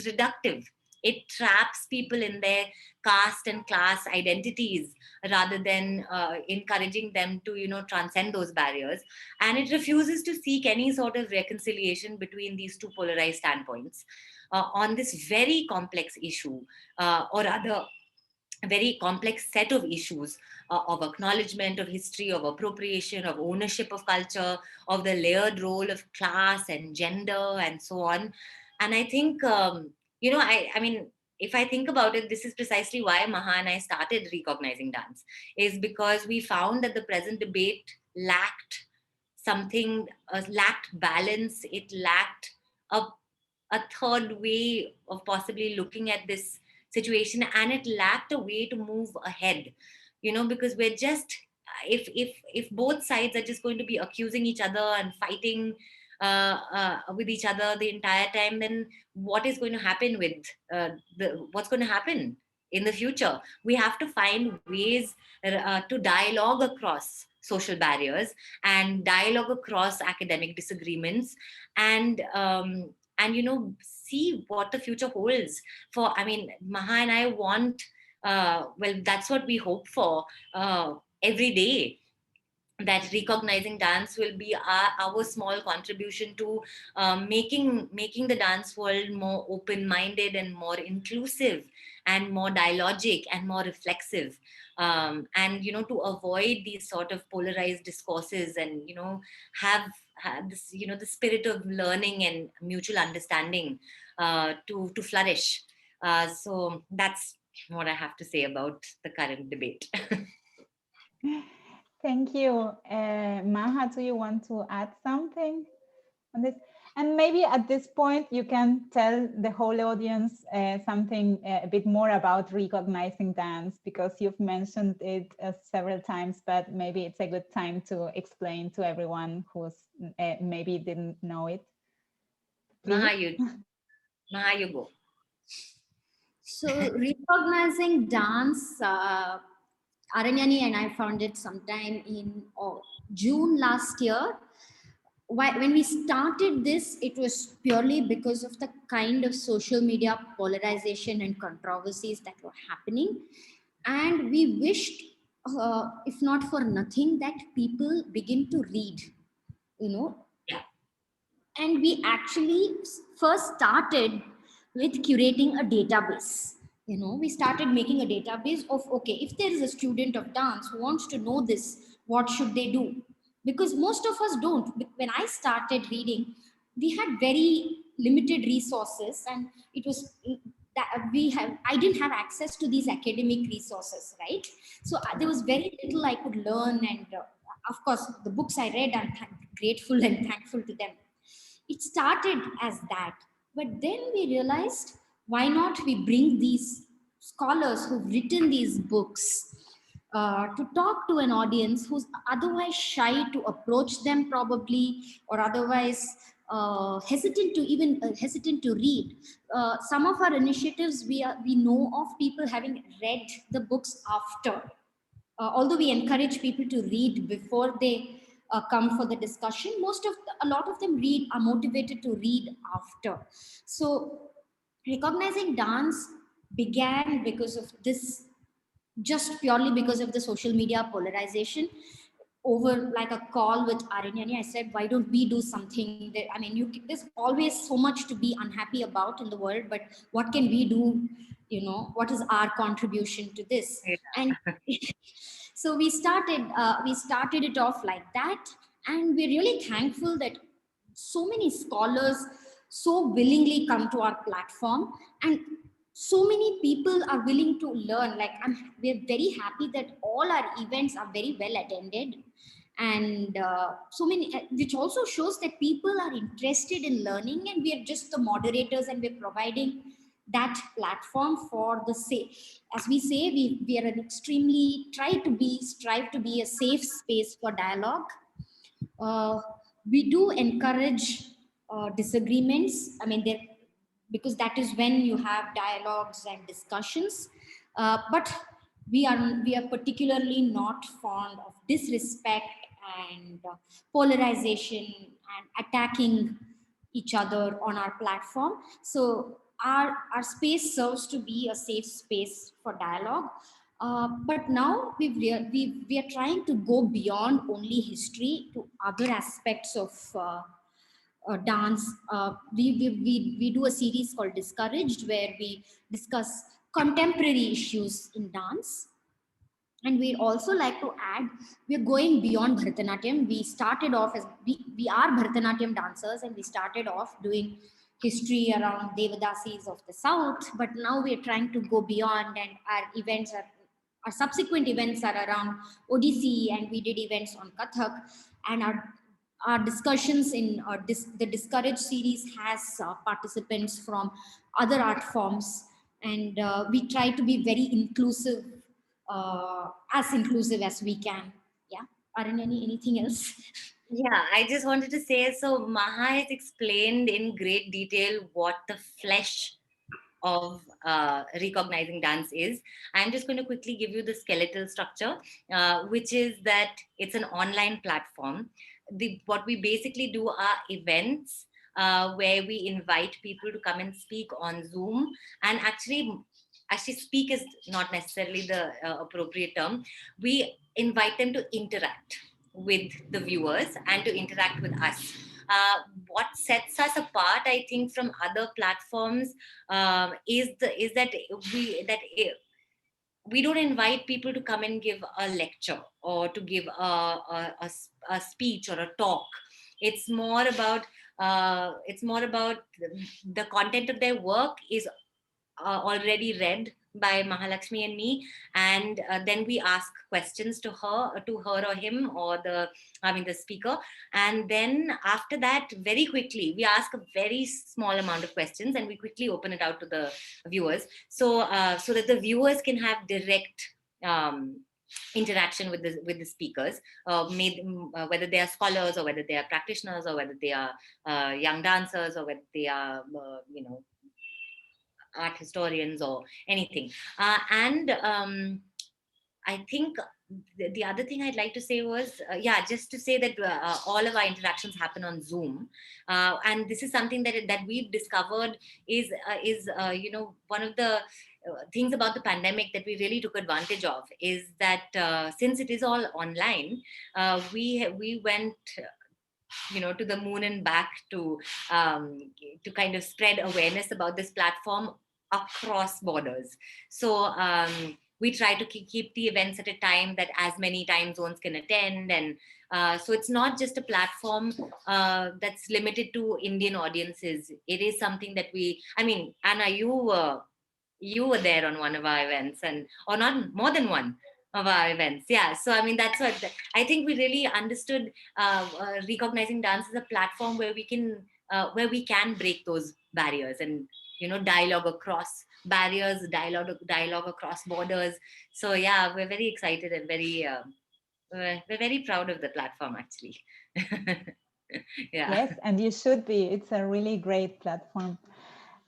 reductive. It traps people in their caste and class identities rather than encouraging them to transcend those barriers, and it refuses to seek any sort of reconciliation between these two polarized standpoints on this very complex issue, or rather a very complex set of issues of acknowledgement of history, of appropriation, of ownership of culture, of the layered role of class and gender and so on. And I think I mean, if I think about it, this is precisely why Maha and I started Recognizing Dance, is because we found that the present debate lacked something, lacked balance. It lacked a third way of possibly looking at this situation, and it lacked a way to move ahead, because we're just, if both sides are just going to be accusing each other and fighting with each other the entire time, then what is going to happen with what's going to happen in the future? We have to find ways to dialogue across social barriers and dialogue across academic disagreements, and see what the future holds for. I mean, Maha and I want, that's what we hope for every day, that Recognizing Dance will be our small contribution to making the dance world more open-minded and more inclusive and more dialogic and more reflexive, and to avoid these sort of polarized discourses, and have this, the spirit of learning and mutual understanding to flourish. So that's what I have to say about the current debate. Thank you. Maha, do you want to add something on this? And maybe at this point, you can tell the whole audience something a bit more about Recognizing Dance, because you've mentioned it several times, but maybe it's a good time to explain to everyone who's maybe didn't know it. Maha, you go. So Recognizing Dance Aranyani and I found it sometime in June last year. When we started this, it was purely because of the kind of social media polarization and controversies that were happening. And we wished, if not for nothing, that people begin to read, you know. And we actually first started with curating a database. We started making a database of, okay, if there is a student of dance who wants to know this, what should they do? Because most of us don't. When I started reading, we had very limited resources, and it was that I didn't have access to these academic resources, right? So there was very little I could learn, and of course the books I read, I'm grateful and thankful to them. It started as that, but then we realized, why not we bring these scholars who've written these books to talk to an audience who's otherwise shy to approach them, probably, or otherwise hesitant to read. Some of our initiatives, we know of people having read the books after. Although we encourage people to read before they come for the discussion, a lot of them are motivated to read after. So recognizing dance began because of this, just purely because of the social media polarization. Over like a call with Arinyani, I said, why don't we do something that, there's always so much to be unhappy about in the world, but what can we do? What is our contribution to this? Yeah. And so we started it off like that. And we're really thankful that so many scholars so willingly come to our platform, and so many people are willing to learn. We're very happy that all our events are very well attended, and so many, which also shows that people are interested in learning, and we are just the moderators, and we're providing that platform for the safe. As we say, we are an extremely strive to be a safe space for dialogue. We do encourage disagreements. Because that is when you have dialogues and discussions. But we are particularly not fond of disrespect and polarization and attacking each other on our platform. So our space serves to be a safe space for dialogue. But now we are trying to go beyond only history to other aspects of dance. We do a series called Discouraged, where we discuss contemporary issues in dance. And we also like to add, we're going beyond Bharatanatyam. We started off as, we are Bharatanatyam dancers, and we started off doing history around Devadasis of the South, but now we're trying to go beyond, and our subsequent events are around Odissi, and we did events on Kathak, and our discussions in the Discouraged series has participants from other art forms, and we try to be very inclusive, as inclusive as we can. Yeah. Aranyani, anything else? Yeah, I just wanted to say, so Maha has explained in great detail what the flesh of recognizing dance is. I'm just going to quickly give you the skeletal structure, which is that it's an online platform. What we basically do are events where we invite people to come and speak on Zoom. And actually speak is not necessarily the appropriate term. We invite them to interact with the viewers and to interact with us. What sets us apart, I think, from other platforms is that we don't invite people to come and give a lecture or to give a speech or a talk. It's more about the content of their work is already read by Mahalakshmi and me, and then we ask questions to her or him, or the speaker, and then after that, very quickly we ask a very small amount of questions, and we quickly open it out to the viewers, so that the viewers can have direct interaction with the speakers, whether they are scholars or whether they are practitioners or whether they are young dancers or whether they are art historians or anything. And I think the other thing I'd like to say was, just to say that all of our interactions happen on Zoom, and this is something that we've discovered is one of the things about the pandemic that we really took advantage of is that since it is all online, we went to the moon and back to kind of spread awareness about this platform across borders. So we try to keep the events at a time that as many time zones can attend, and so it's not just a platform that's limited to Indian audiences. It is something that Anna, you were there on one of our events, or not more than one of our events. Yeah. So, that's what I think we really understood, recognizing dance as a platform where we can break those barriers and, dialogue across barriers, dialogue across borders. So yeah, we're very excited and we're very proud of the platform, actually. Yeah. Yes, and you should be. It's a really great platform.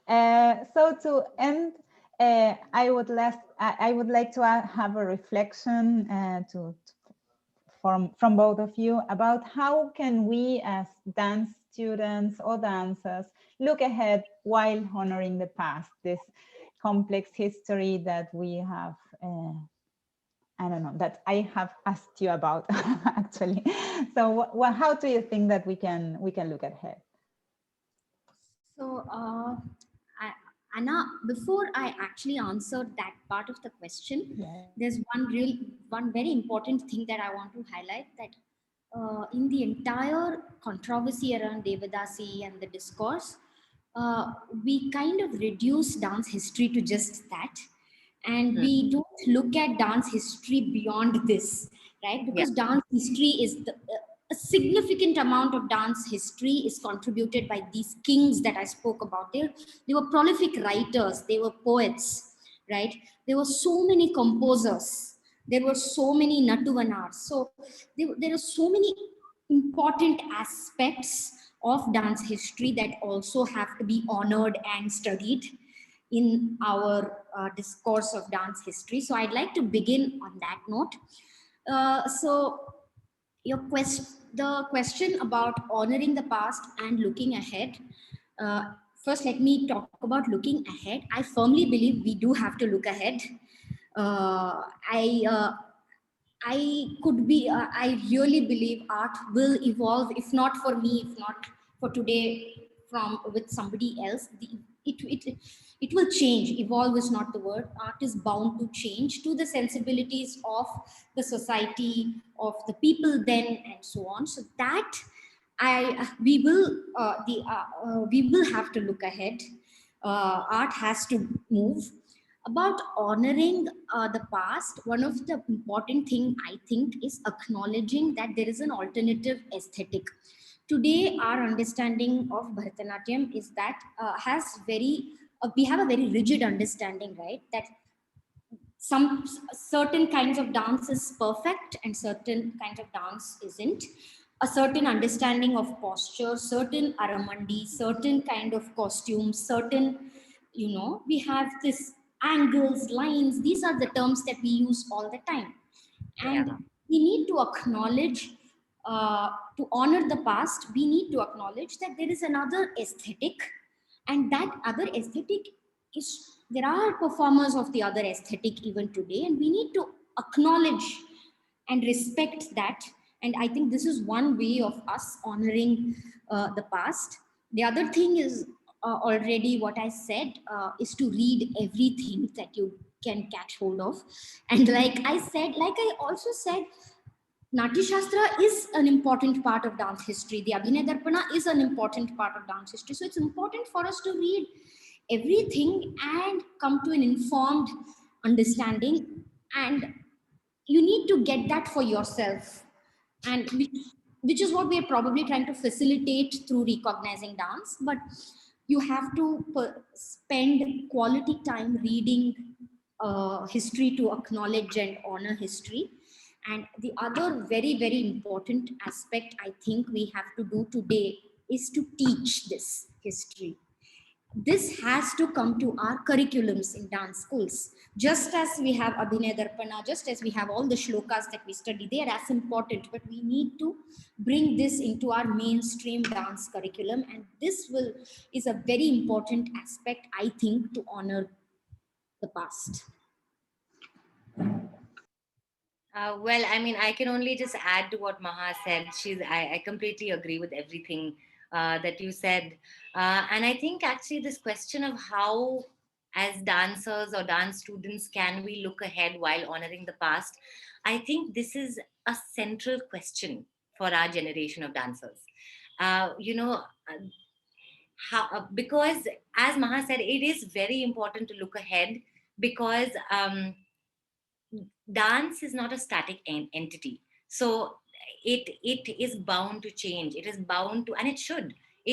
So to end, I would like to have a reflection from both of you about how can we as dance students or dancers look ahead while honoring the past, this complex history that we have, I don't know, that I have asked you about actually. So how do you think that we can look ahead? So, Anna, before I actually answer that part of the question, there's one very important thing that I want to highlight, that in the entire controversy around Devadasi and the discourse, we kind of reduce dance history to just that. And we don't look at dance history beyond this, right? Because dance history is a significant amount of dance history is contributed by these kings that I spoke about. They were prolific writers, they were poets, right? There were so many composers, there were so many Natuvanars. So there are so many important aspects of dance history that also have to be honored and studied in our discourse of dance history. So I'd like to begin on that note. So the question about honoring the past and looking ahead. First, let me talk about looking ahead. I firmly believe we do have to look ahead. I really believe art will evolve, if not for me, if not for today, with somebody else. It will change. Evolve is not the word. Art is bound to change to the sensibilities of the society, of the people then, and so on. So that we will have to look ahead. Art has to move. About honoring the past, one of the important thing I think is acknowledging that there is an alternative aesthetic. Today, our understanding of Bharatanatyam is that we have a very rigid understanding, right? That some certain kinds of dance is perfect and certain kinds of dance isn't. A certain understanding of posture, certain aramandi, certain kind of costumes, certain, we have this angles, lines. These are the terms that we use all the time. And we need to acknowledge, to honor the past, we need to acknowledge that there is another aesthetic, and that other aesthetic is, there are performers of the other aesthetic even today, and we need to acknowledge and respect that. And I think this is one way of us honoring the past. The other thing is, already what I said, is to read everything that you can catch hold of. And like I also said, Natya Shastra is an important part of dance history. The Abhinay Darpana is an important part of dance history. So it's important for us to read everything and come to an informed understanding. And you need to get that for yourself. And which is what we are probably trying to facilitate through recognizing dance. But you have to spend quality time reading history to acknowledge and honor history. And the other very, very important aspect I think we have to do today is to teach this history. this has to come to our curriculums in dance schools. Just as we have Abhinay Darpana, just as we have all the shlokas that we study, they are as important, but we need to bring this into our mainstream dance curriculum. And this is a very important aspect, I think, to honor the past. Well, I mean, I can only just add to what Maha said. I completely agree with everything that you said. And I think actually this question of how, as dancers or dance students, can we look ahead while honoring the past? I think this is a central question for our generation of dancers. You know, because as Maha said, it is very important to look ahead because dance is not a static entity. So it is bound to change. It is bound to, and it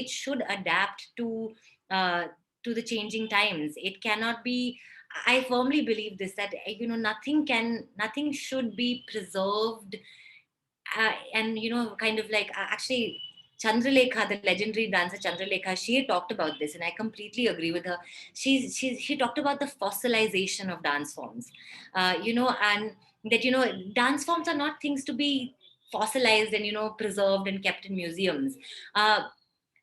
should adapt to the changing times. It cannot be. I firmly believe this, that nothing should be preserved, and kind of like actually Chandralekha, the legendary dancer Chandralekha, she talked about this, and I completely agree with her. She talked about the fossilization of dance forms, and that dance forms are not things to be fossilized and preserved and kept in museums.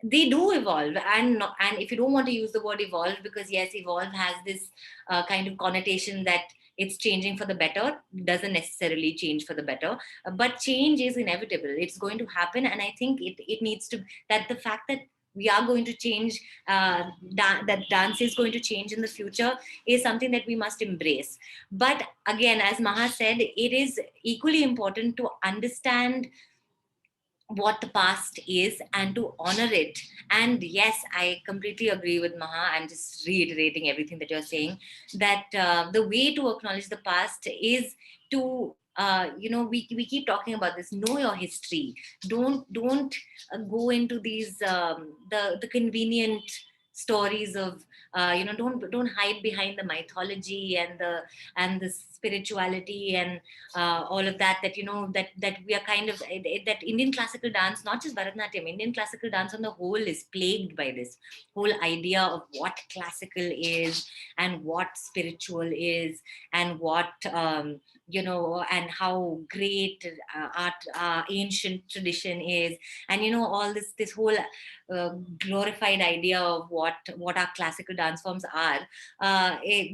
They do evolve, and if you don't want to use the word evolve, because yes, evolve has this kind of connotation that it's changing for the better, doesn't necessarily change for the better, but change is inevitable. It's going to happen, and I think it needs to, that the fact that we are going to change, that dance is going to change in the future, is something that we must embrace. But again, as Maha said, it is equally important to understand what the past is and to honor it. And yes, I completely agree with Maha. I'm just reiterating everything that you're saying, that the way to acknowledge the past is to we keep talking about this: know your history. Don't go into these the convenient stories of don't hide behind the mythology and the spirituality and all of that that we are kind of, that Indian classical dance, not just Bharatanatyam, Indian classical dance on the whole is plagued by this whole idea of what classical is and what spiritual is and what and how great art, ancient tradition is, and all this whole glorified idea of what our classical dance forms are.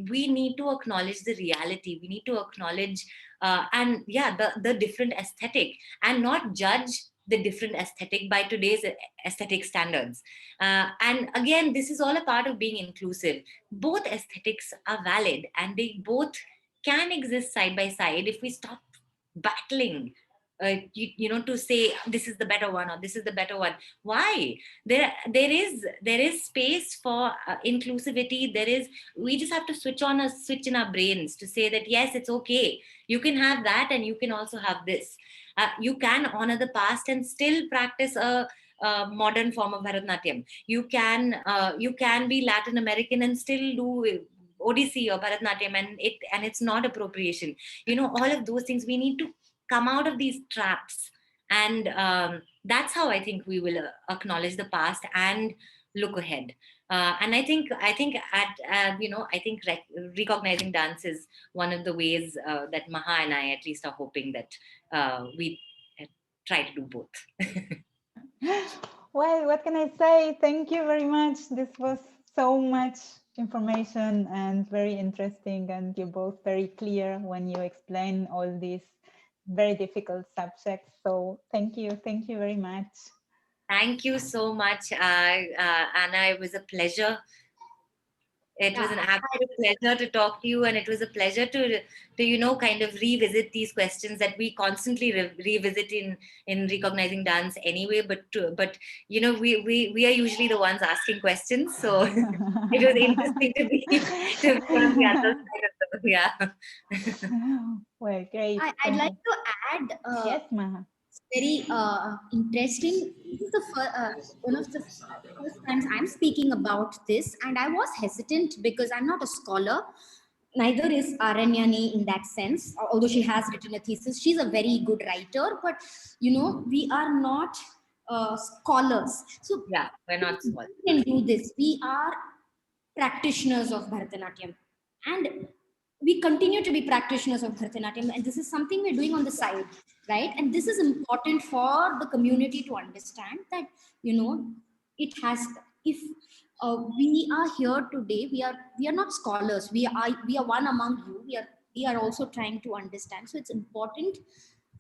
We need to acknowledge the reality. We need to acknowledge the different aesthetic, and not judge the different aesthetic by today's aesthetic standards. And again, this is all a part of being inclusive. Both aesthetics are valid, and they both can exist side by side if we stop battling to say this is the better one or this is the better one. Why? There is space for inclusivity. We just have to switch on a switch in our brains to say that yes, it's okay, you can have that and you can also have this. You can honor the past and still practice a modern form of Bharatanatyam. You can be Latin American and still do Odissi or Bharatanatyam, and it's not appropriation. All of those things, we need to come out of these traps, and that's how I think we will acknowledge the past and look ahead. And I think recognizing dance is one of the ways that Maha and I at least are hoping that we try to do both. Well, what can I say? Thank you very much. This was so much information and very interesting, and you're both very clear when you explain all these very difficult subjects. So thank you very much. Thank you so much, Anna. It was a pleasure. It was an absolute pleasure to talk to you, and it was a pleasure to kind of revisit these questions that we constantly revisit in recognizing dance anyway. But we are usually the ones asking questions, so it was interesting to be on the other side of the, yeah. Well, great. I'd like to add. Yes, Maha. Very interesting. This is one of the first times I'm speaking about this, and I was hesitant because I'm not a scholar. Neither is Aranyani in that sense, although she has written a thesis. She's a very good writer, but we are not scholars. So yeah, we're not scholars. We can do this. We are practitioners of Bharatanatyam. And we continue to be practitioners of Bharatanatyam, and this is something we're doing on the side, right? And this is important for the community to understand that, it has, if we are here today, we are not scholars, we are one among you, we are also trying to understand. So it's important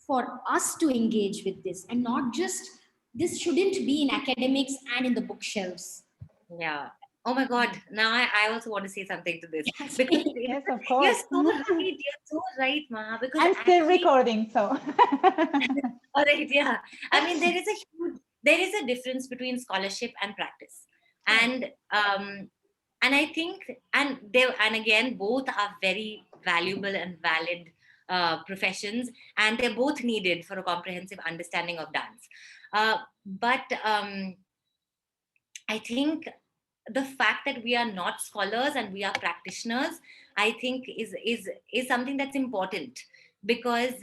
for us to engage with this, and not just, this shouldn't be in academics and in the bookshelves. Yeah. Oh my God. Now I also want to say something to this. Because Yes, of course. You're so right, Maha. Because I'm still recording, so. All right, yeah. I mean, there is a difference between scholarship and practice. And I think, and again, both are very valuable and valid professions, and they're both needed for a comprehensive understanding of dance. But I think the fact that we are not scholars and we are practitioners, I think is something that's important, because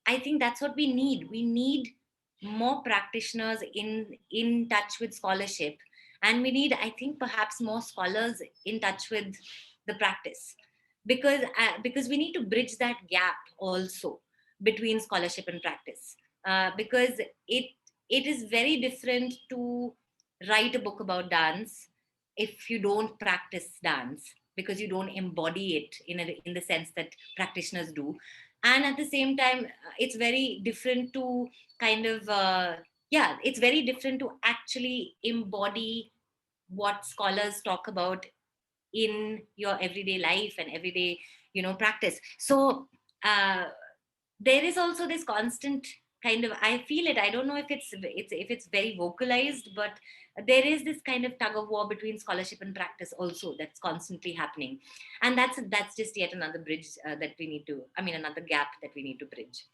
I think that's what we need. We need more practitioners in touch with scholarship, and we need, I think, perhaps more scholars in touch with the practice, because we need to bridge that gap also between scholarship and practice, because it is very different to write a book about dance if you don't practice dance, because you don't embody it in the sense that practitioners do. And at the same time, it's very different to kind of it's very different to actually embody what scholars talk about in your everyday life and everyday practice. So there is also this constant kind of, I feel it, I don't know if it's very vocalized, but there is this kind of tug of war between scholarship and practice also that's constantly happening. And that's just yet another bridge another gap that we need to bridge.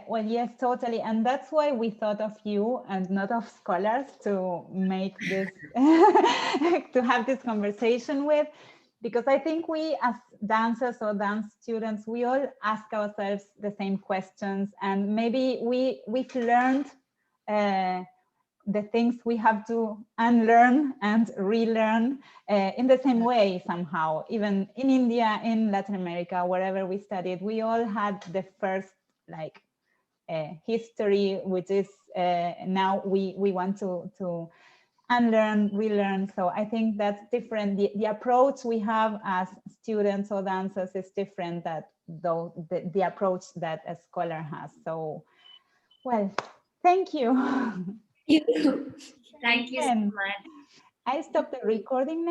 Well, yes, totally. And that's why we thought of you and not of scholars to make this, to have this conversation with, because I think we as dancers or dance students, we all ask ourselves the same questions, and maybe we've learned the things we have to unlearn and relearn in the same way somehow. Even in India, in Latin America, wherever we studied, we all had the first history, which is now we want to unlearn, relearn. So I think that's different. The approach we have as students or dancers is different than the approach that a scholar has. So, well, thank you. Thank you so much. I stop the recording now.